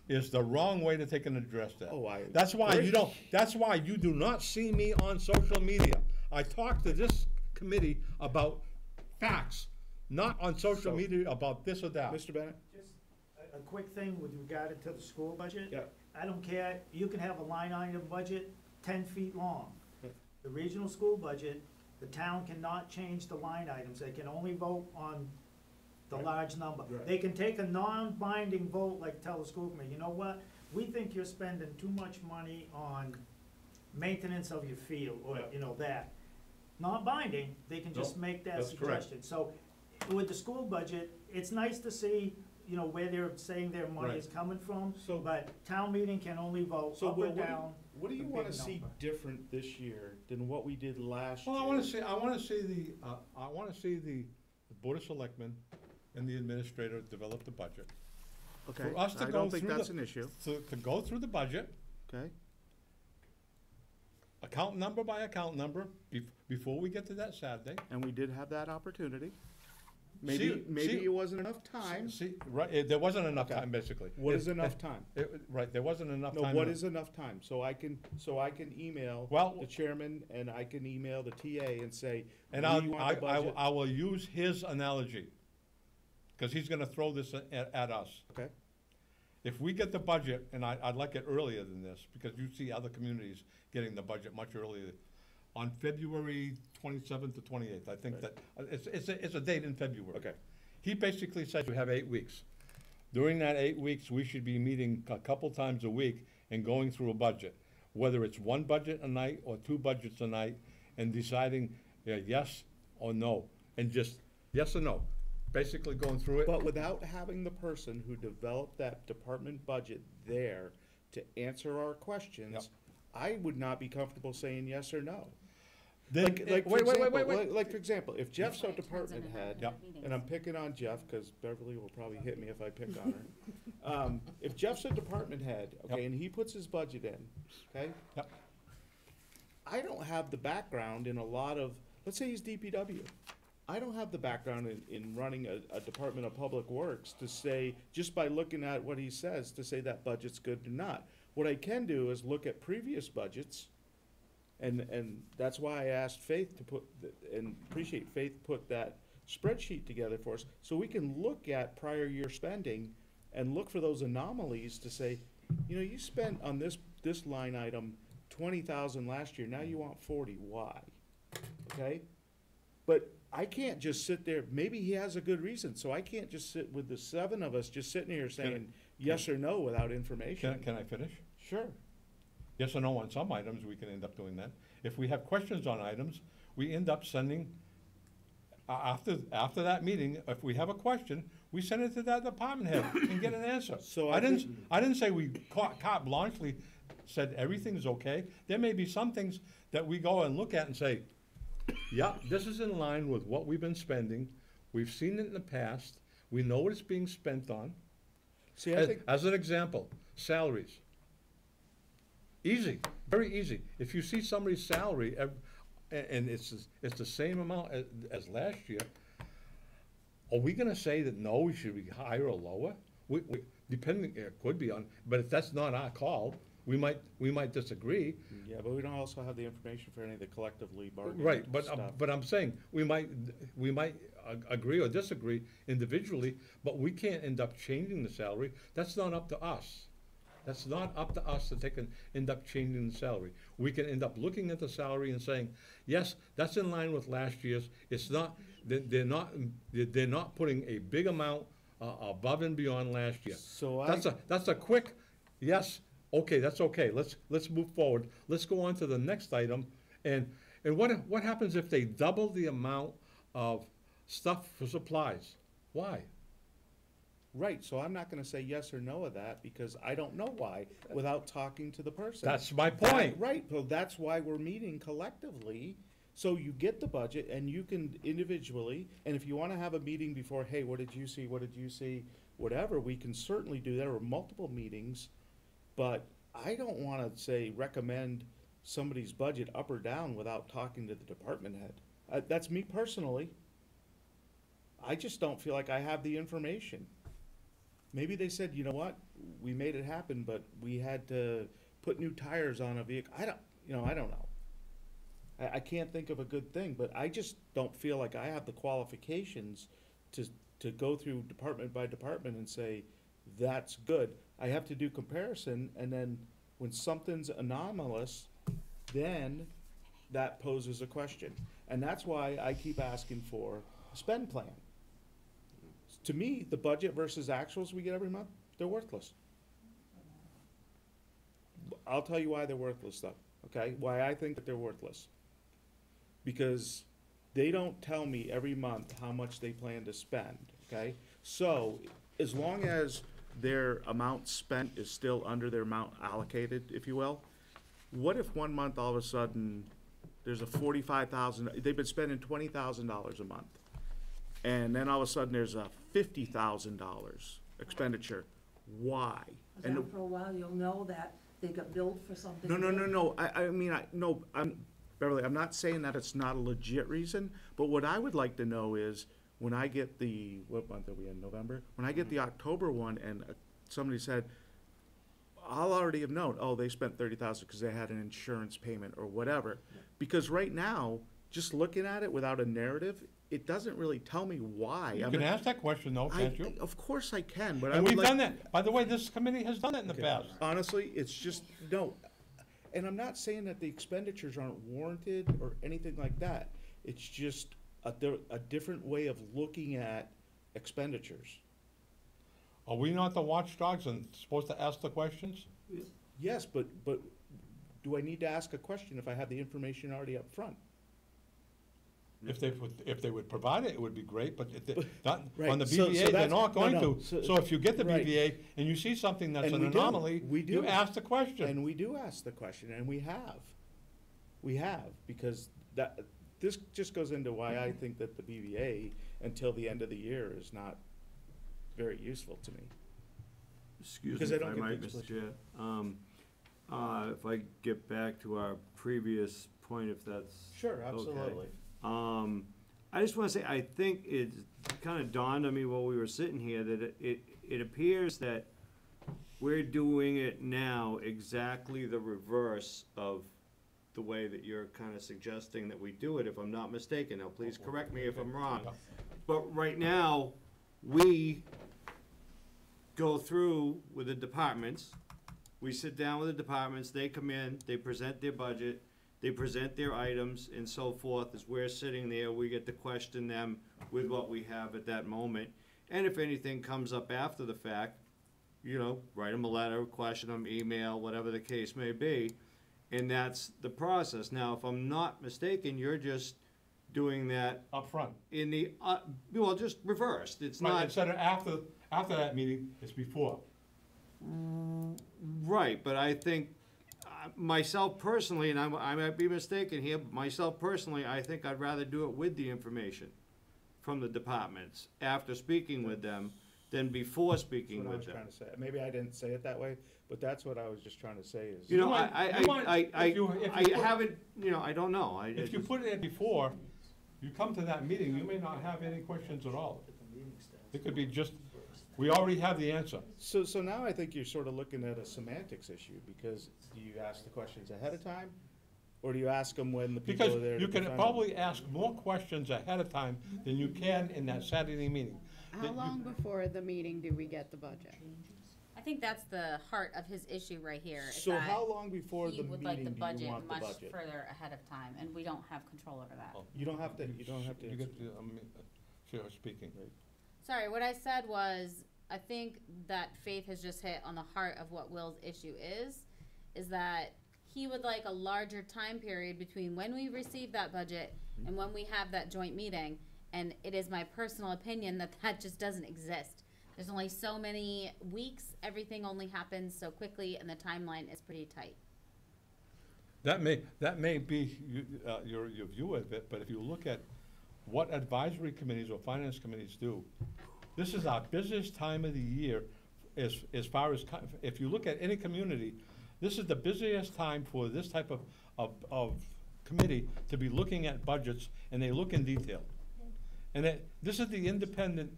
is the wrong way to take and address that. Oh, I That's why agree. that's why you do not see me on social media. I talk to this committee about facts, not on social So- media about this or that. Mr. Bennett? Just a quick thing with regard to the school budget. Yeah. I don't care, you can have a line item budget 10 feet long. Yeah. The regional school budget, the town cannot change the line items, they can only vote on the Right. large number. Right. They can take a non-binding vote, like tell the school committee, you know what? We think you're spending too much money on maintenance of your field, or, Yeah. you know, that. Not binding, they can just make that that's correct. suggestion. So, with the school budget, it's nice to see, you know, where they're saying their money Right. is coming from, So- but town meeting can only vote So, up Will, or down. what do you the wanna big see number. different this year than what we did last year? Well, I wanna see the Board of Selectmen and the administrator develop the budget. Okay, For us to I go don't think through that's the- an issue, To go through the budget, okay? account number by account number, before we get to that Saturday. And we did have that opportunity. See- Maybe see- it wasn't enough time. See, right, there wasn't enough Okay. time, basically. What is It- enough time? Right, there wasn't enough No, time. what is enough time? So I can email Well- the chairman and I can email the TA and say, And we want the budget. I will use his analogy, because he's gonna throw this at us. Okay, If we get the budget, and I'd like it earlier than this, because you see other communities getting the budget much earlier, on February 27th to 28th, I think Right. that, it's a date in February. okay. He basically says we have 8 weeks. During that 8 weeks, we should be meeting a couple times a week and going through a budget, whether it's one budget a night or 2 budgets a night, and deciding yes or no, and just yes or no, basically going through it. But without having the person who developed that department budget there to answer our questions, Yep. I would not be comfortable saying yes or no. Then- Like, for wait, example, wait. like, for example, if Jeff's our Right, turns department into head, Yep. and I'm picking on Jeff, cause Beverly will probably hit me if I pick on her. If Jeff's a department head, okay, Yep. and he puts his budget in, okay? Yep. I don't have the background in a lot of, let's say he's DPW. I don't have the background in running a Department of Public Works to say, just by looking at what he says, to say that budget's good or not. What I can do is look at previous budgets, and that's why I asked Faith to put, and appreciate Faith put that spreadsheet together for us, so we can look at prior year spending and look for those anomalies to say, you know, you spent on this line item 20,000 last year, now you want 40, why? Okay? But I can't just sit there, maybe he has a good reason, so I can't just sit with the 7 of us just sitting here saying yes or no without information. Can I finish? Sure. yes or no on some items, we can end up doing that. If we have questions on items, we end up sending, after that meeting, if we have a question, we send it to that department head and get an answer. So I didn't say we carte blanchely said everything's okay. There may be some things that we go and look at and say, yeah, this is in line with what we've been spending. We've seen it in the past. We know what it's being spent on. See, I think, As an example, salaries. Easy, very easy. If you see somebody's salary, and it's the same amount as last year, are we gonna say that, no, we should be higher or lower? We, depending, it could be on, but if that's not our call, we might disagree. Yeah, but we don't also have the information for any of the collectively bargained Right, stuff. but I'm saying, we might agree or disagree individually, but we can't end up changing the salary. That's not up to us. That's not up to us to end up changing the salary. We can end up looking at the salary and saying, yes, that's in line with last year's. It's not, they're not putting a big amount above and beyond last year. So That's a quick, yes, okay, that's okay, let's move forward. Let's go on to the next item. And what happens if they double the amount of stuff for supplies? Why? Right, so I'm not gonna say yes or no of that, because I don't know why, without talking to the person. That's my point. Right, so that's why we're meeting collectively, so you get the budget, and you can individually, and if you wanna have a meeting before, hey, what did you see, whatever, we can certainly do that, or multiple meetings, but I don't wanna say recommend somebody's budget up or down without talking to the department head. That's me personally. I just don't feel like I have the information. Maybe they said, you know what, we made it happen, but we had to put new tires on a vehicle. I don't know. I can't think of a good thing, but I just don't feel like I have the qualifications to go through department by department and say, that's good. I have to do comparison, and then when something's anomalous, then that poses a question. And that's why I keep asking for a spend plan. To me, the budget versus actuals we get every month, they're worthless. I'll tell you why they're worthless though, okay? Why I think that they're worthless. Because they don't tell me every month how much they plan to spend, okay? So, as long as their amount spent is still under their amount allocated, if you will, what if one month all of a sudden, there's a $45,000, they've been spending $20,000 a month. And then all of a sudden, there's a $50,000 expenditure. Why? Because after a while, you'll know that they got billed for something. No. Beverly, I'm not saying that it's not a legit reason, but what I would like to know is, when I get what month are we in, November? When I get the October one and somebody said, I'll already have known, oh, they spent $30,000 because they had an insurance payment or whatever. Because right now, just looking at it without a narrative, it doesn't really tell me why. You can ask that question though, can't you? Of course I can, but And we've done that. By the way, this committee has done it in the past. Honestly, it's just, no. And I'm not saying that the expenditures aren't warranted or anything like that. It's just a different way of looking at expenditures. Are we not the watchdogs and supposed to ask the questions? Yes, but do I need to ask a question if I have the information already up front? If they would provide it, it would be great, but if they, not, Right, on the so BVA, they're that's- not going no, to. So if you get the right. BVA and you see something that's And an we do, anomaly, we do. you ask the question. And we do ask the question, and we have. We have, because this just goes into why I think that the BVA, until the end of the year, is not very useful to me. Excuse Because me I if I don't get might, the Mr. Chair. If I get back to our previous point, if that's Sure, okay. absolutely. I just wanna say, I think it kinda dawned on me while we were sitting here that it appears that we're doing it now exactly the reverse of the way that you're kinda suggesting that we do it, if I'm not mistaken. Now, please correct me if I'm wrong. But right now, we go through with the departments, we sit down with the departments, they come in, they present their budget, they present their items and so forth. As we're sitting there, we get to question them with what we have at that moment. And if anything comes up after the fact, write them a letter, question them, email, whatever the case may be. And that's the process. Now, if I'm not mistaken, you're just doing that Up front. in the, well, just reversed. It's Right, not, instead of after that meeting, it's before. right, but I think, myself personally, and I might be mistaken here, but myself personally, I think I'd rather do it with the information from the departments, after speaking with them, than before That's speaking what I with was them. trying to say. Maybe I didn't say it that way, but that's what I was just trying to say is. You know, want- you want- if you I put- haven't, you know, I don't know. If you put it in before, you come to that meeting, you may not have any questions at all. It could be just, we already have the answer. So now I think you're sort of looking at a semantics issue, because do you ask the questions ahead of time? Or do you ask them when the people Because are there to you can defend them? probably ask more questions ahead of time than you can in that Saturday meeting. How long before the meeting do we get the budget? I think that's the heart of his issue right here, is So that how long before he the would like the meeting do you budget want the much budget? further ahead of time, and we don't have control over that. Oh. You don't have to, you don't have to. You get the, Chair speaking. Sorry, what I said was, I think that Faith has just hit on the heart of what Will's issue is that he would like a larger time period between when we receive that budget and when we have that joint meeting, and it is my personal opinion that that just doesn't exist. There's only so many weeks, everything only happens so quickly, and the timeline is pretty tight. That may be your view of it, but if you look at what advisory committees or finance committees do, this is our busiest time of the year as far as, if you look at any community, this is the busiest time for this type of committee to be looking at budgets, and they look in detail. And this is the independent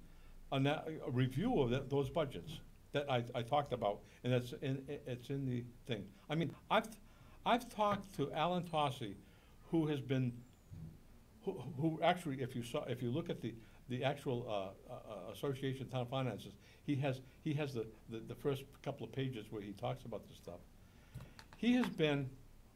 review of those budgets that I talked about, and it's in the thing. I mean, I've talked to Alan Tossi, who has been, who actually, if you look at the actual Association of Town Finances, he has the first couple of pages where he talks about this stuff. He has been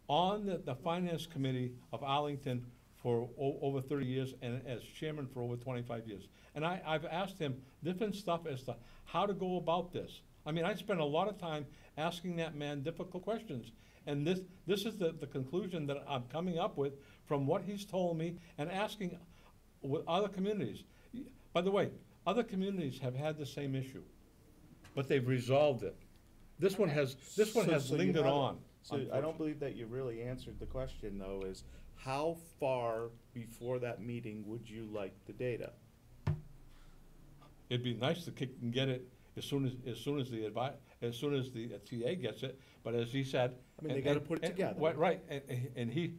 on the Finance Committee of Arlington for over 30 years, and as chairman for over 25 years. And I've asked him different stuff as to how to go about this. I mean, I spent a lot of time asking that man difficult questions. And this is the conclusion that I'm coming up with from what he's told me and asking with other communities. By the way, other communities have had the same issue, but they've resolved it. This one has So you lingered haven't- on. So I don't believe that you really answered the question, though, is how far before that meeting would you like the data? It'd be nice to kick and get it as soon as the TA gets it, but as he said. I mean, they gotta put it together. Right, and he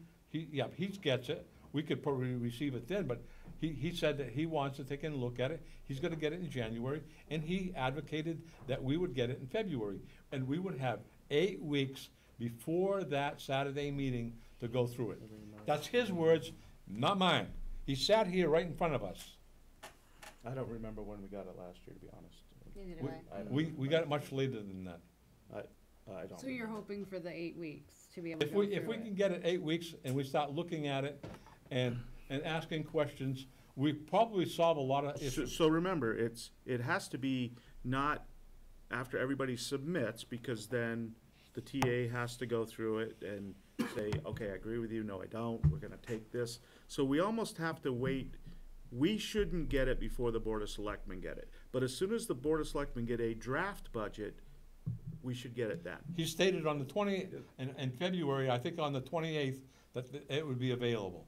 gets it, we could probably receive it then, but he said that he wants to take a look at it, he's gonna get it in January, and he advocated that we would get it in February, and we would have 8 weeks before that Saturday meeting to go through it. That's his words, not mine. He sat here right in front of us. I don't remember when we got it last year, to be honest. Neither do I. I don't We got it much later than that. I don't. So you're hoping for the 8 weeks to be able to If go we through it? can get it 8 weeks and we start looking at it and asking questions, we probably solve a lot of issues. So remember, it has to be not after everybody submits, because then the TA has to go through it and say, okay, I agree with you, no, I don't, we're gonna take this. So we almost have to wait. We shouldn't get it before the Board of Selectmen get it. But as soon as the Board of Selectmen get a draft budget, we should get it then. He stated on the 20th, in February, I think on the 28th, that it would be available,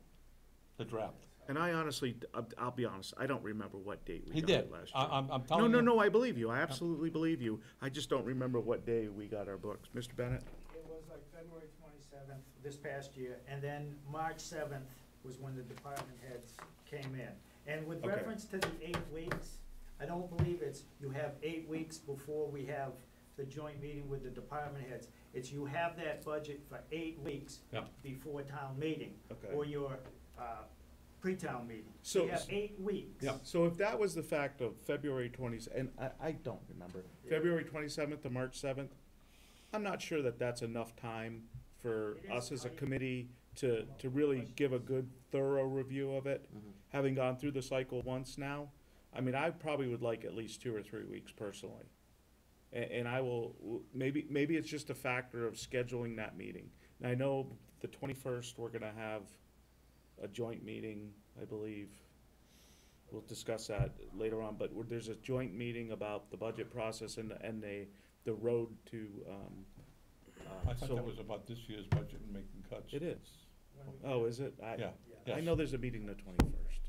the draft. And I honestly, I'll be honest, I don't remember what date we He got did. it last year. I'm telling you. No, I believe you, I absolutely believe you. I just don't remember what day we got our books. Mr. Bennett? It was like February 27th this past year, and then March 7th was when the department heads came in. And with Okay. reference to the 8 weeks, I don't believe it's, you have 8 weeks before we have the joint meeting with the department heads. It's you have that budget for 8 weeks Yeah. before town meeting, Okay. or your pre-town meeting. So- You have 8 weeks. Yeah. So if that was the fact of February 20, and I don't remember, February 27th to March 7th, I'm not sure that that's enough time for It is us as a tight. committee to really give a good thorough review of it, having gone through the cycle once now. I mean, I probably would like at least 2 or 3 weeks personally. And I will, maybe it's just a factor of scheduling that meeting. I know the 21st, we're gonna have a joint meeting, I believe. We'll discuss that later on, but there's a joint meeting about the budget process and the road to, I thought so- that was about this year's budget and making cuts. It is. Oh, is it? Yeah, I yes. know there's a meeting the 21st.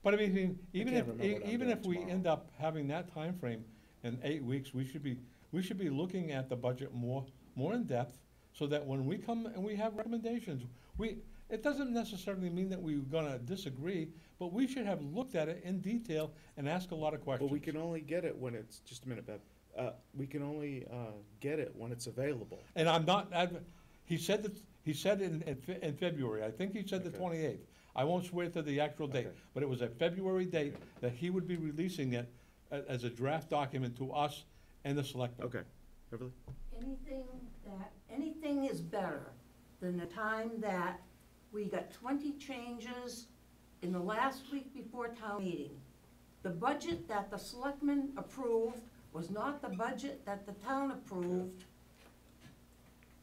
But I mean, even can't if, remember what I'm even doing if we tomorrow. end up having that time frame in 8 weeks, we should be looking at the budget more in depth, so that when we come and we have recommendations, it doesn't necessarily mean that we're gonna disagree, but we should have looked at it in detail and asked a lot of questions. But we can only get it when it's, just a minute, Bev. We can only get it when it's available. And I'm not, he said in February, I think he said the Okay. 28th. I won't swear to the actual date, Okay. but it was a February date that he would be releasing it as a draft document to us and the selectmen. Okay. Beverly? Anything is better than the time that we got 20 changes in the last week before town meeting. The budget that the selectmen approved was not the budget that the town approved,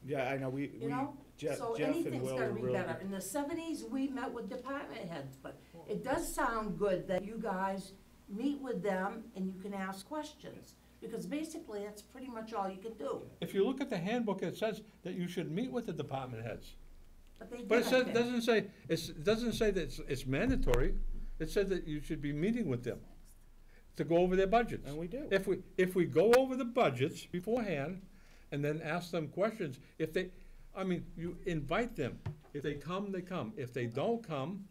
Yeah, I know, you know? So Jeff and anything's Will gotta were be really. better. In the 70s, we met with department heads, but it does sound good that you guys meet with them and you can ask questions. Because basically, that's pretty much all you can do. If you look at the handbook, it says that you should meet with the department heads. But they did, But it I says, think. it doesn't say that it's mandatory. It says that you should be meeting with them to go over their budgets. And we do. If we go over the budgets beforehand and then ask them questions, you invite them. If they come, they come. If they don't come,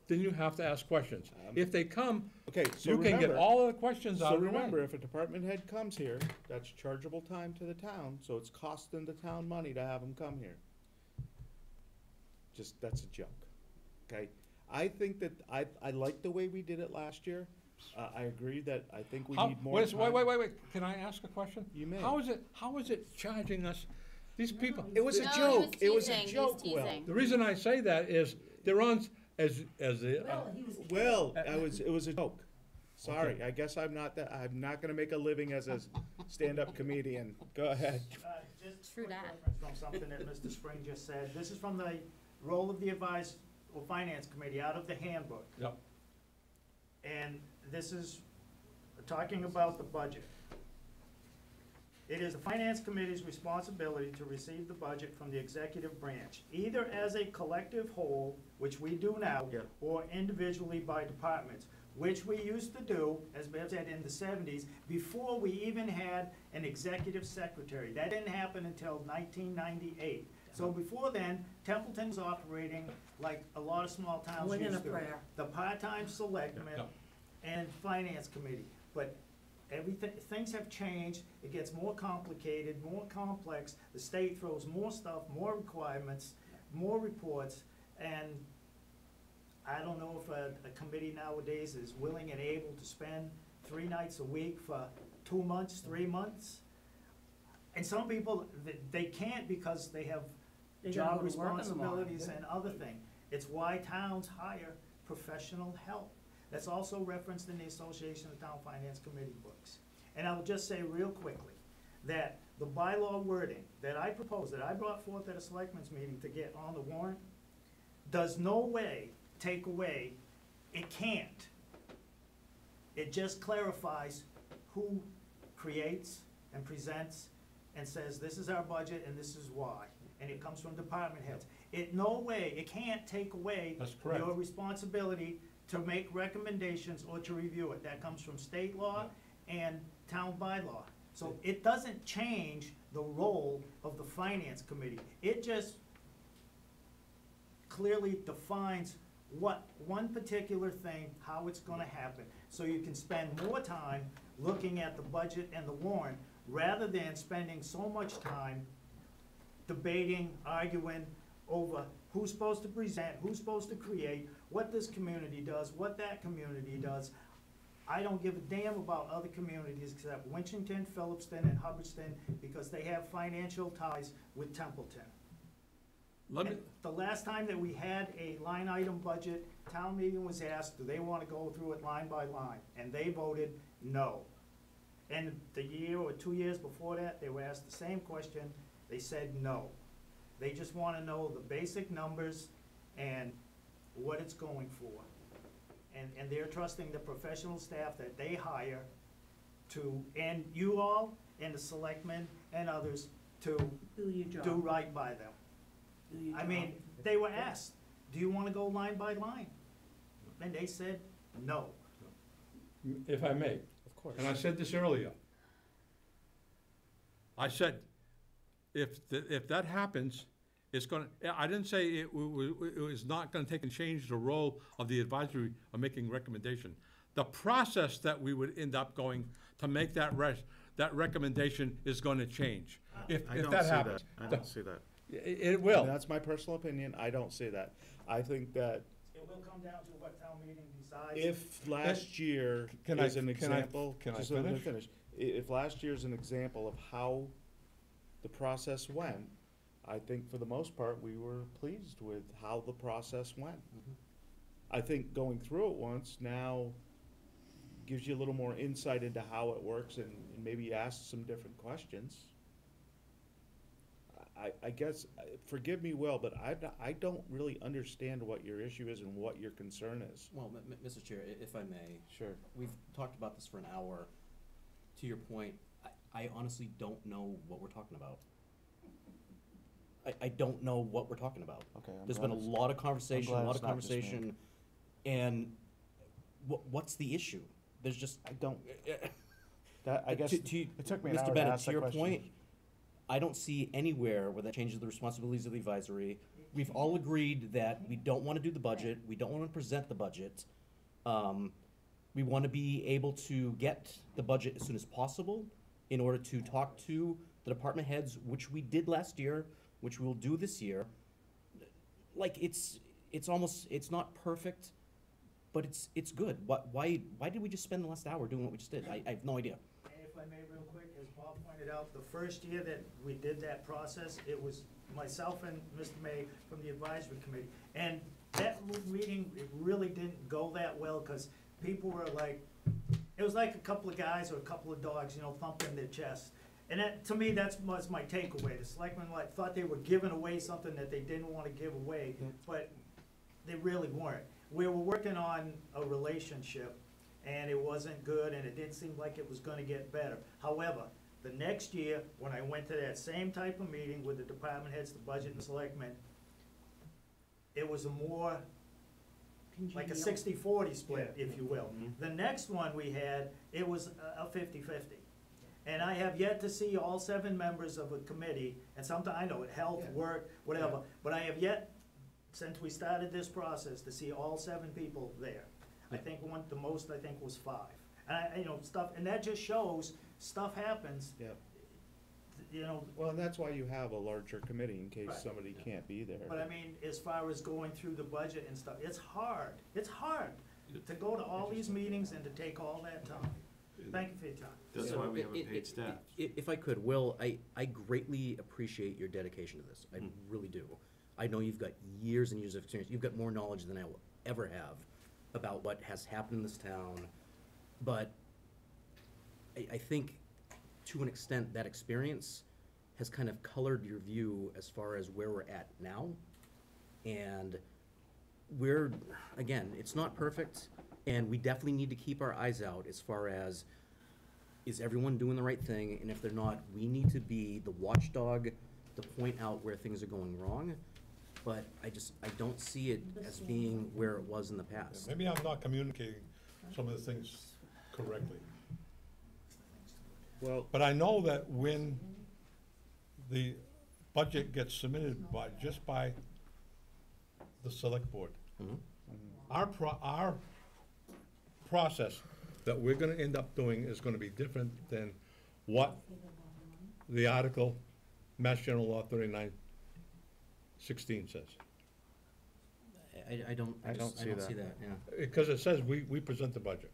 then you have to ask questions. If they come, Okay, so you can get remember, all of the questions out so of the remember, way. if a department head comes here, that's chargeable time to the town, so it's costing the town money to have them come here. Just, that's a joke, okay? I think that, I like the way we did it last year. I agree that I think we need more time. Wait, can I ask a question? You may. How is it charging us, these people? It was a No, he joke, it was a teasing, he joke, was Will. teasing. The reason I say that is, they're on, as the, Well, he was. Will, it was a joke. Sorry, I guess I'm not gonna make a living as a stand-up comedian. Go ahead. Just True quick that. reference from something that Mr. Spring just said. This is from the role of the advice or finance committee out of the handbook. Yep. And this is talking about the budget. It is the finance committee's responsibility to receive the budget from the executive branch, either as a collective whole, which we do now, Yeah. or individually by departments, which we used to do, as Bev said, in the 70s, before we even had an executive secretary. That didn't happen until 1998. So before then, Templeton was operating like a lot of small towns Win in a used to. prayer. The part-time selectmen Yeah. and finance committee. But things have changed, it gets more complicated, more complex, the state throws more stuff, more requirements, more reports, and I don't know if a committee nowadays is willing and able to spend 3 nights a week for 2 months, 3 months. And some people, they can't because they have They gotta job go to work in the morning. responsibilities and other things. It's why towns hire professional help. That's also referenced in the Association of Town Finance Committee books. And I will just say real quickly, that the bylaw wording that I proposed, that I brought forth at a selectmen's meeting to get on the warrant, does no way take away, it can't. It just clarifies who creates and presents and says, this is our budget and this is why. And it comes from department heads. It no way, it can't take away That's correct. your responsibility to make recommendations or to review it. That comes from state law and town bylaw. So it doesn't change the role of the finance committee. It just clearly defines what one particular thing, how it's gonna happen. So you can spend more time looking at the budget and the warrant, rather than spending so much time debating, arguing over who's supposed to present, who's supposed to create, what this community does, what that community does. I don't give a damn about other communities except Winchton, Phillipston, and Hubbardston, because they have financial ties with Templeton. Let me, And the last time that we had a line item budget, town meeting was asked, do they wanna go through it line by line? And they voted no. And the year or 2 years before that, they were asked the same question, they said no. They just wanna know the basic numbers and what it's going for. And they're trusting the professional staff that they hire to, and you all, and the selectmen and others, to Do your job. do right by them. Do your I job. mean, they were asked, do you wanna go line by line? And they said, no. If I may. Of course. And I said this earlier. I said, if that happens, it's gonna, I didn't say it was not gonna take and change the role of the advisory of making recommendation. The process that we would end up going to make that recommendation is gonna change. If I don't that see happens. that. I don't see that. It will. That's my personal opinion. I don't see that. I think that It will come down to what town meeting decides. if last year Can I- is an can I- example, can I just let me finish? If last year's an example of how the process went, I think for the most part, we were pleased with how the process went. I think going through it once now gives you a little more insight into how it works and maybe ask some different questions. I guess, forgive me, Will, but I don't really understand what your issue is and what your concern is. Well, Mr. Chair, if I may, Sure. we've talked about this for an hour. To your point, I honestly don't know what we're talking about. I don't know what we're talking about. Okay. There's been a lot of conversation, glad a lot it's of not just me. conversation, and what's the issue? There's just. I don't, that, I guess, To- to- it took me an hour Mr. to Bennett, ask to that your question. point, I don't see anywhere where that changes the responsibilities of the advisory. We've all agreed that we don't wanna do the budget, we don't wanna present the budget. We wanna be able to get the budget as soon as possible in order to talk to the department heads, which we did last year, which we'll do this year. Like, it's almost, it's not perfect, but it's good. Why did we just spend the last hour doing what we just did? I have no idea. If I may, real quick, as Bob pointed out, the first year that we did that process, it was myself and Mr. May from the advisory committee. And that meeting, it really didn't go that well, because people were like, it was like a couple of guys or a couple of dogs, thumping their chest. And that, to me, was my takeaway. The selectmen thought they were giving away something that they didn't want to give away, but they really weren't. We were working on a relationship, and it wasn't good, and it didn't seem like it was gonna get better. However, the next year, when I went to that same type of meeting with the department heads, the budget and selectmen, it was a more, like a 60-40 split, if you will. The next one we had, it was a 50-50. And I have yet to see all 7 members of a committee, and sometimes, I know it, health, work, whatever, but I have yet, since we started this process, to see all 7 people there. I think the most, I think, was 5. And stuff, and that just shows, stuff happens, Yep. But Well, and that's why you have a larger committee in case Right. somebody can't be there. I mean, as far as going through the budget and stuff, it's hard to go to all these meetings and to take all that time. Thank you for your time. That's So why we i- have a i- paid staff. If I could, Will, I greatly appreciate your dedication to this. I really do. I know you've got years and years of experience. You've got more knowledge than I will ever have about what has happened in this town. But I think, to an extent, that experience has kind of colored your view as far as where we're at now. And again, it's not perfect, and we definitely need to keep our eyes out as far as, is everyone doing the right thing? And if they're not, we need to be the watchdog to point out where things are going wrong. But I don't see it as being where it was in the past. Maybe I'm not communicating some of the things correctly. Well, But I know that when the budget gets submitted just by the select board, Mhm. our process that we're gonna end up doing is gonna be different than what the article, Mass General Law 3916 says. I don't see see that. that, yeah. Because it says we present the budget.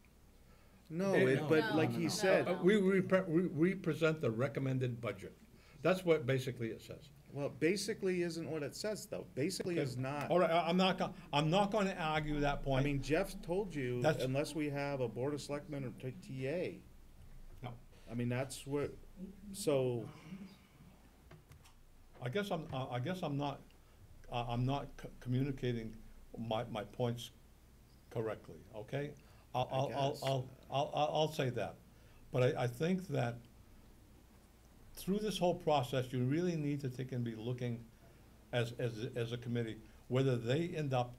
no, No. but No, like no, he no. said, No. We present the recommended budget. That's what basically it says. well, basically isn't what it says, though. Basically is not. All right, I'm not gonna argue that I point. mean, Jeff told you, That's- unless we have a Board of Selectmen or TA. No. I mean, that's what, so, I guess I'm not communicating my points correctly, okay? I'll say that. But I think that through this whole process, you really need to take and be looking as a committee, whether they end up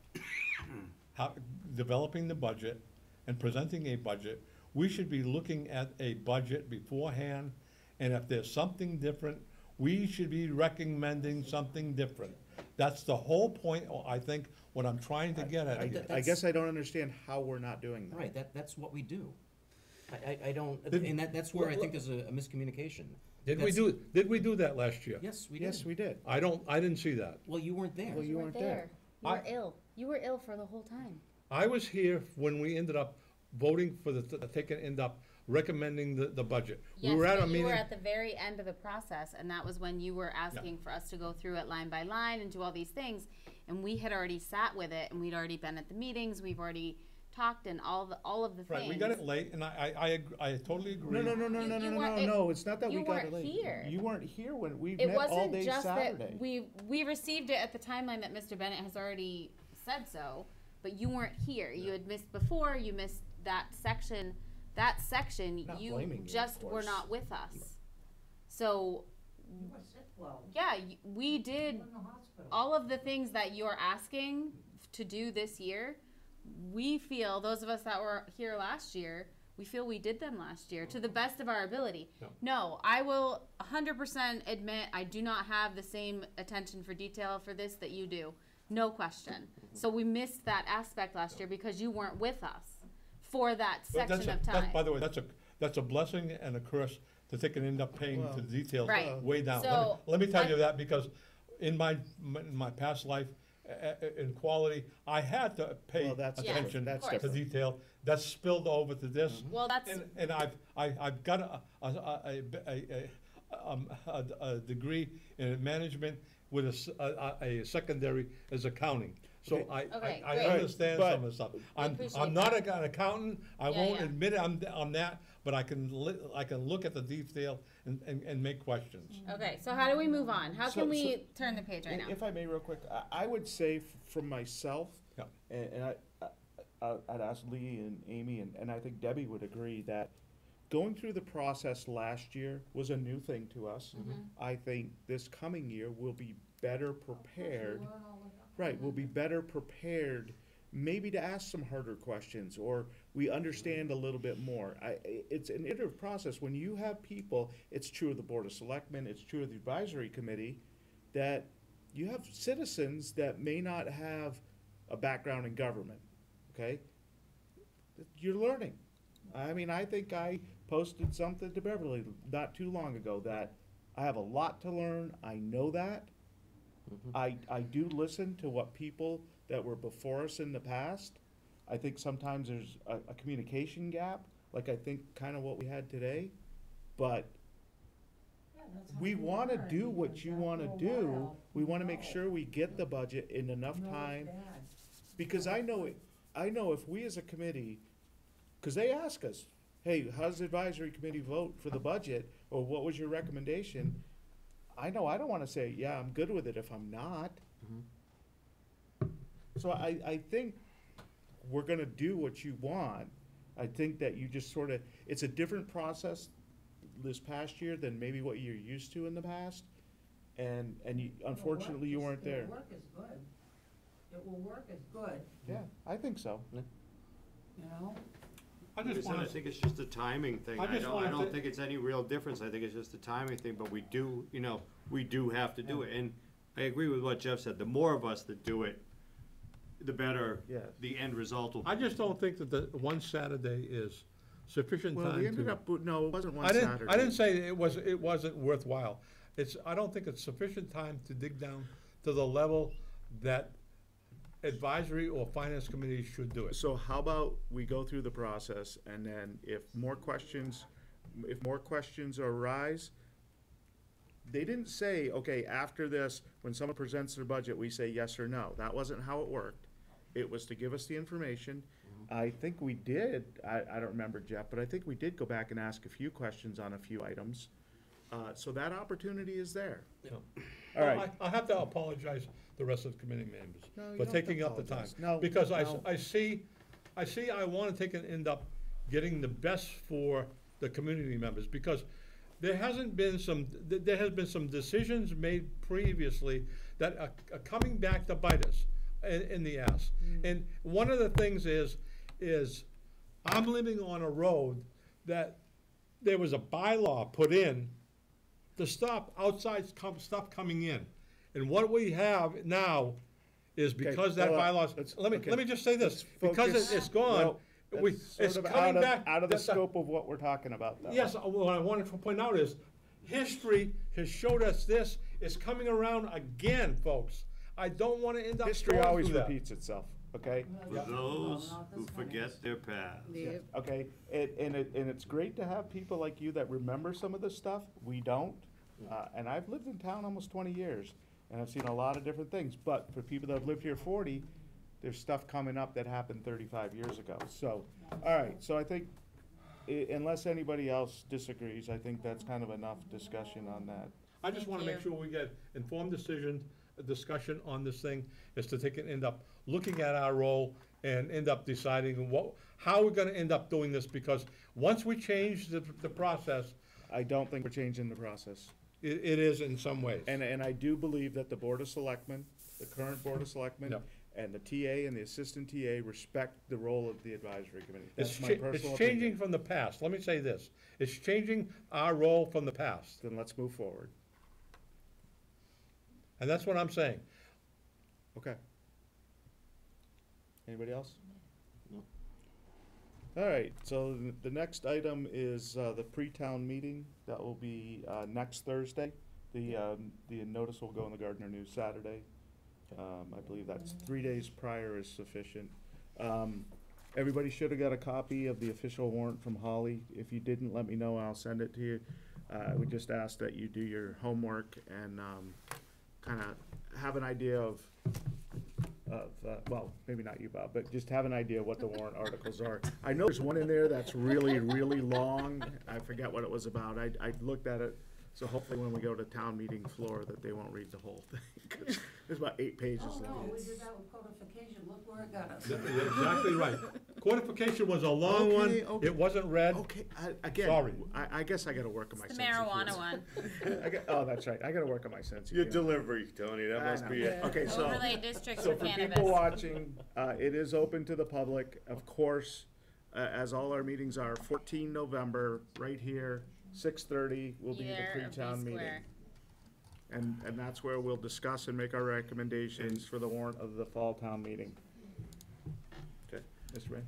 developing the budget and presenting a budget. We should be looking at a budget beforehand, and if there's something different, we should be recommending something different. That's the whole point, I think, what I'm trying to get at here. I guess I don't understand how we're not doing that. Right, that's what we do. I don't, and that's where I think there's a miscommunication. Did we do that last year? Yes, we did. Yes, we did. I didn't see that. Well, you weren't there. Well, you weren't there. You were ill. You were ill for the whole time. I was here when we ended up voting for end up recommending the budget. Yes, We were at a but you were meeting. at the very end of the process, and that was when you were asking for us to go through it line by line and do all these things. And we had already sat with it, and we'd already been at the meetings, we've already talked and all of the things. Right, we got it late, and I totally agree. No, it's not that we you got it weren't late. here. You weren't here when we It met all wasn't day just Saturday. that we received it at the timeline that Mr. Bennett has already said so, but you weren't here. You had missed before, you missed that section. That section, Not you blaming you, of just were course. not with us. So, You were sick, well, yeah, we you did were in the hospital. all of the things that you're asking to do this year. We feel, those of us that were here last year, we feel we did them last year to the best of our ability. Yeah. No, I will 100% admit I do not have the same attention for detail for this that you do. No question. So we missed that aspect last year because you weren't with us for that But section of time. by the way, that's a blessing and a curse to take and end up paying for the details Right. way down. So, Let me tell you that, because in my past life, in quality, I had to pay Well, that's attention different. to Of course. detail. That's spilled over to this. Well, that's And I've got a degree in management with a secondary as accounting. So Okay. Okay, I great. understand But- some of the stuff. I'm appreciate not that. an accountant, I Yeah, won't yeah. admit I'm that, but I can look at the detail and make questions. okay. So how do we move on? How So- can we turn the page right now? If I may, real quick, I would say from myself, Yeah. and I'd ask Lee and Amy, and I think Debbie would agree that going through the process last year was a new thing to us. I think this coming year we'll be better prepared. Right, we'll be better prepared, maybe to ask some harder questions, or we understand a little bit more. It's an iterative process. When you have people, it's true of the Board of Selectmen, it's true of the Advisory Committee, that you have citizens that may not have a background in government, okay? You're learning. I mean, I think I posted something to Beverly not too long ago that I have a lot to learn, I know that. I do listen to what people that were before us in the past. I think sometimes there's a communication gap, like I think kind of what we had today. But Yeah, that's how we you want to learn, do what because you after want a to do. while, We want to make you know. sure we get the budget in enough You know it's time. bad. Because I know if we as a committee, because they ask us, hey, how's the advisory committee vote for the budget? Or what was your recommendation? I know I don't want to say, yeah, I'm good with it if I'm not. So I think we're gonna do what you want. I think that you just sort of, it's a different process this past year than maybe what you're used to in the past. And you, unfortunately, you weren't there. It'll work as good. It will work as good, Yeah, I think so. you know? I just I want think it's just a timing thing. I I just don't, wanted I don't to- think it's any real difference. I think it's just a timing thing, but we do, we do have to do it. And I agree with what Jeff said. The more of us that do it, the better Yes. the end result will be. I just don't think that the one Saturday is sufficient time Well, we ended to. up, no, it wasn't one I Saturday. didn't say it wasn't worthwhile. I don't think it's sufficient time to dig down to the level that advisory or finance committee should do it. So how about we go through the process, and then if more questions arise, they didn't say, okay, after this, when someone presents their budget, we say yes or no. That wasn't how it worked. It was to give us the information. I think we did, I don't remember, Jeff, but I think we did go back and ask a few questions on a few items. So that opportunity is there. Yeah. All right. I have to apologize to the rest of the committee members No, you for don't have to taking up the time. apologize. No, Because no. I want to take and end up getting the best for the community members, because there has been some decisions made previously that are coming back to bite us in the ass. And one of the things is I'm living on a road that there was a bylaw put in to stop outside stuff coming in. And what we have now is because that hold on. bylaw, let me just say this, Let's because focus. it's gone, Well, it's that's sort of coming back. out of the that- scope of what we're talking about, though. Yes, what I wanted to point out is, history has showed us this is coming around again, folks. I don't wanna end up History going always through that. repeats itself, okay? For those who forget their past. Okay, and it's great to have people like you that remember some of this stuff. We don't. And I've lived in town almost 20 years, and I've seen a lot of different things. But for people that have lived here 40, there's stuff coming up that happened 35 years ago. So, all right, so I think, unless anybody else disagrees, I think that's kind of enough discussion on that. I just Thank wanna make you. sure we get informed discussion on this thing, is to take and end up looking at our role and end up deciding how we're gonna end up doing this, because once we change the process, I don't think we're changing the process. it is in some ways. And I do believe that the Board of Selectmen, the current Board of Selectmen, Yep. and the TA and the Assistant TA respect the role of the Advisory Committee. It's That's my it's personal changing opinion. from the past, let me say this, it's changing our role from the past, Then let's move forward. and that's what I'm saying. Okay. Anybody else? No. All right, so the next item is the pre-town meeting. That will be next Thursday. The notice will go in the Gardner News Saturday. I believe that's 3 days prior is sufficient. Everybody should have got a copy of the official warrant from Holly. If you didn't, let me know, and I'll send it to you. We just ask that you do your homework and kind of have an idea of, well, maybe not you, Bob, but just have an idea what the warrant articles are. I know there's one in there that's really, really long. I forget what it was about. I looked at it, so hopefully when we go to town meeting floor that they won't read the whole thing, 'cause there's about 8 pages Oh, long. no, we did that with codification, look where it got us. You're exactly right. Codification was a long one, Okay. it wasn't read. Okay, again, Sorry. I guess I gotta work on my The sense of marijuana humor. one. Oh, that's right, I gotta work on my sense of Your humor. delivery, Tony, that must be it. Okay, so. Overlay districts So for for people cannabis. watching, it is open to the public, of course, as all our meetings are, 14 November, right here, 6:30 will be the Either or pre-town B meeting. square. And that's where we'll discuss and make our recommendations for the warrant of the fall town meeting. Okay. Mr. Ray?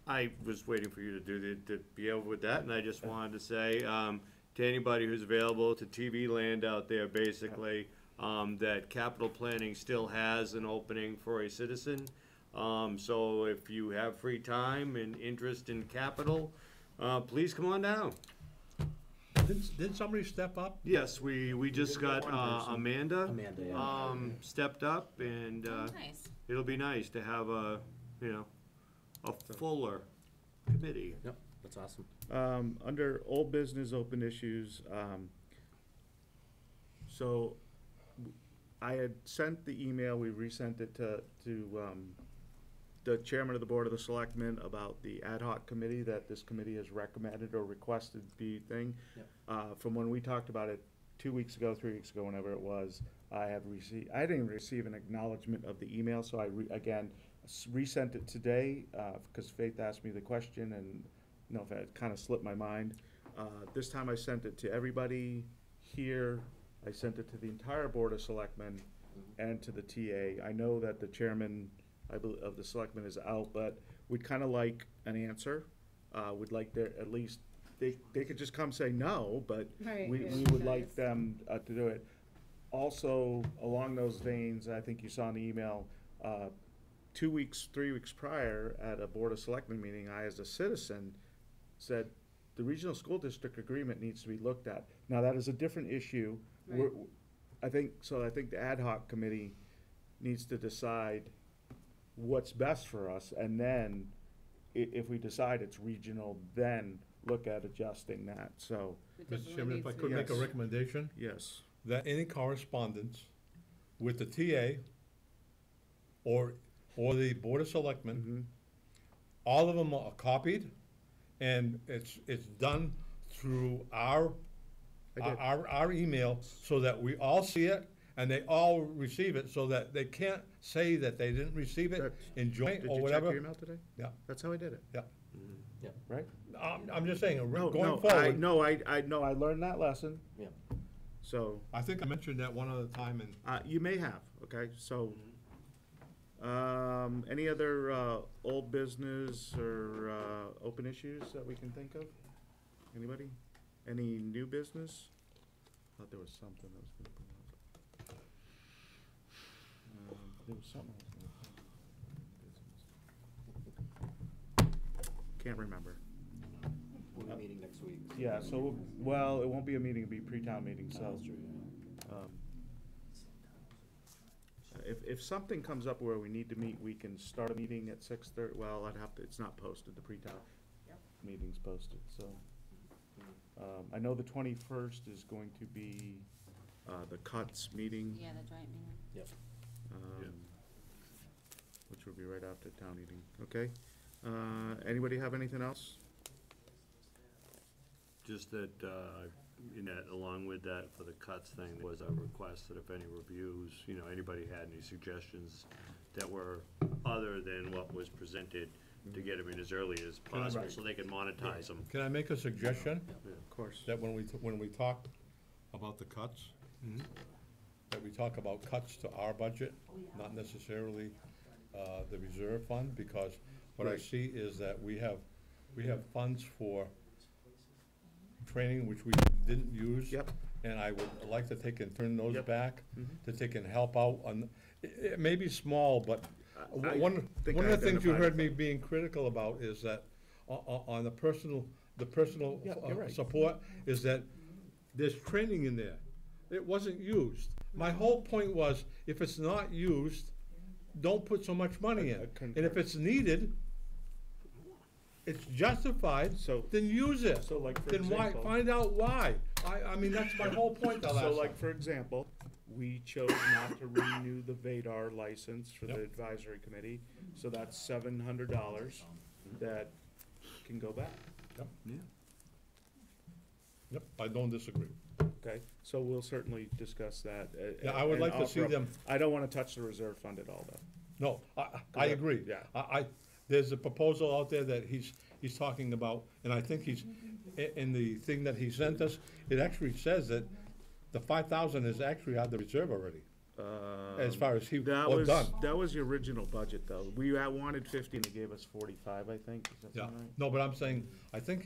I was waiting for you to be over with that, and I just wanted to say, to anybody who's available, to TV land out there, basically, that capital planning still has an opening for a citizen. So if you have free time and interest in capital, please come on down. Didn't somebody step up? Yes, we just got, Amanda, Amanda, yeah. stepped up, and, Nice. it'll be nice to have a fuller committee. Yep, that's awesome. Under old business, open issues, so I had sent the email, we resent it to the chairman of the Board of the Selectmen about the ad hoc committee that this committee has recommended or requested be thing. Yep. From when we talked about it 2 weeks ago, 3 weeks ago, whenever it was, I didn't receive an acknowledgement of the email, so I resent it today, because Faith asked me the question, and you know, it kind of slipped my mind. This time I sent it to everybody here, I sent it to the entire Board of Selectmen and to the TA. I know that the chairman, of the selectmen is out, but we'd kind of like an answer. We'd like their, at least, they could just come say no, but Right, we yeah, would like nice. them to do it. Also, along those veins, I think you saw in the email, 2 weeks, 3 weeks prior, at a Board of Selectmen meeting, I, as a citizen, said, the regional school district agreement needs to be looked at. Now, that is a different issue. Right. I think the ad hoc committee needs to decide what's best for us, and then if we decide it's regional, then look at adjusting that, so, Mr. Chairman, if I could make a Yes. recommendation, yes. that any correspondence with the TA or the Board of Selectmen, Mhm. all of them are copied, and it's done through our I did. our email, so that we all see it, and they all receive it, so that they can't say that they didn't receive it That's- in joint Did or you check whatever. your email today? Yeah. That's how I did it, Yeah, right? I'm just saying, No, going no, forward, I learned that lesson, Yeah. so, I think I mentioned that one other time, and you may have, okay, so, any other, old business or, open issues that we can think of? Anybody? Any new business? Thought there was something that was gonna come up. There was something I was gonna think of. Can't remember. We'll be meeting next week. Yeah, so, well, it won't be a meeting, it'll be a pre-town meeting, so. That's true, If something comes up where we need to meet, we can start a meeting at 6:30, well, it's not posted, the pre-town meeting's posted, so. I know the 21st is going to be, the cuts meeting. Yeah, the joint meeting. Yep. Which will be right after town meeting, okay? Anybody have anything else? Just that, along with that, for the cuts thing, there was a request that if any reviews, anybody had any suggestions that were other than what was presented, to get them in as early as possible, so they can monetize them. can I make a suggestion? Of course. That when we talk about the cuts, that we talk about cuts to our budget, not necessarily, the reserve fund, because what I Right. see is that we have funds for training which we didn't use. Yep. And I would like to take and turn those Yep. back, Mhm. to take and help out on, it may be small, but I one think of I the things you identified heard it. me being critical about is that on the personal Yeah, you're right. support, is that there's training in there. It wasn't used. My whole point was, if it's not used, don't put so much money I in. concur. And if it's needed, it's justified, So- then use it. So like, for Then why, example. find out why. I mean, that's my whole point the last So time. like, for example, we chose not to renew the Vadar license for the Yep. advisory committee, so that's $700 that can go back, Yep, I don't disagree. okay? So we'll certainly discuss that. Yeah, I would and like to offer see up- them, I don't wanna touch the reserve fund at all, though. no, I Correct, agree. yeah. There's a proposal out there that he's talking about, and I think in the thing that he sent us, it actually says that the 5,000 is actually out of the reserve already, as far as done. That was the original budget, though. We wanted 50 and they gave us 45, I think. Does that Yeah, sound right? no, but I'm saying, I think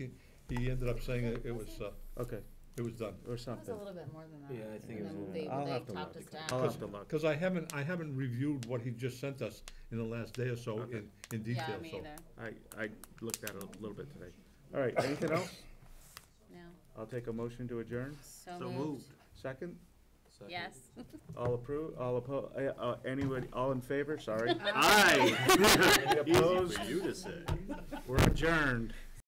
he ended up saying it was done. Okay, Or or It was a something. little bit more than that. Yeah, I think And it was then a they, little- I'll they have to talked look. us down. I'll have to look. Because I haven't reviewed what he just sent us in the last day or so Okay. in detail, Yeah, me so. either. I looked at it a little bit today. All right, anything else? No. I'll take a motion to adjourn. So moved. Second? Yes. All approve, anybody, all in favor, sorry. Aye. Any opposed? For you to say. We're adjourned.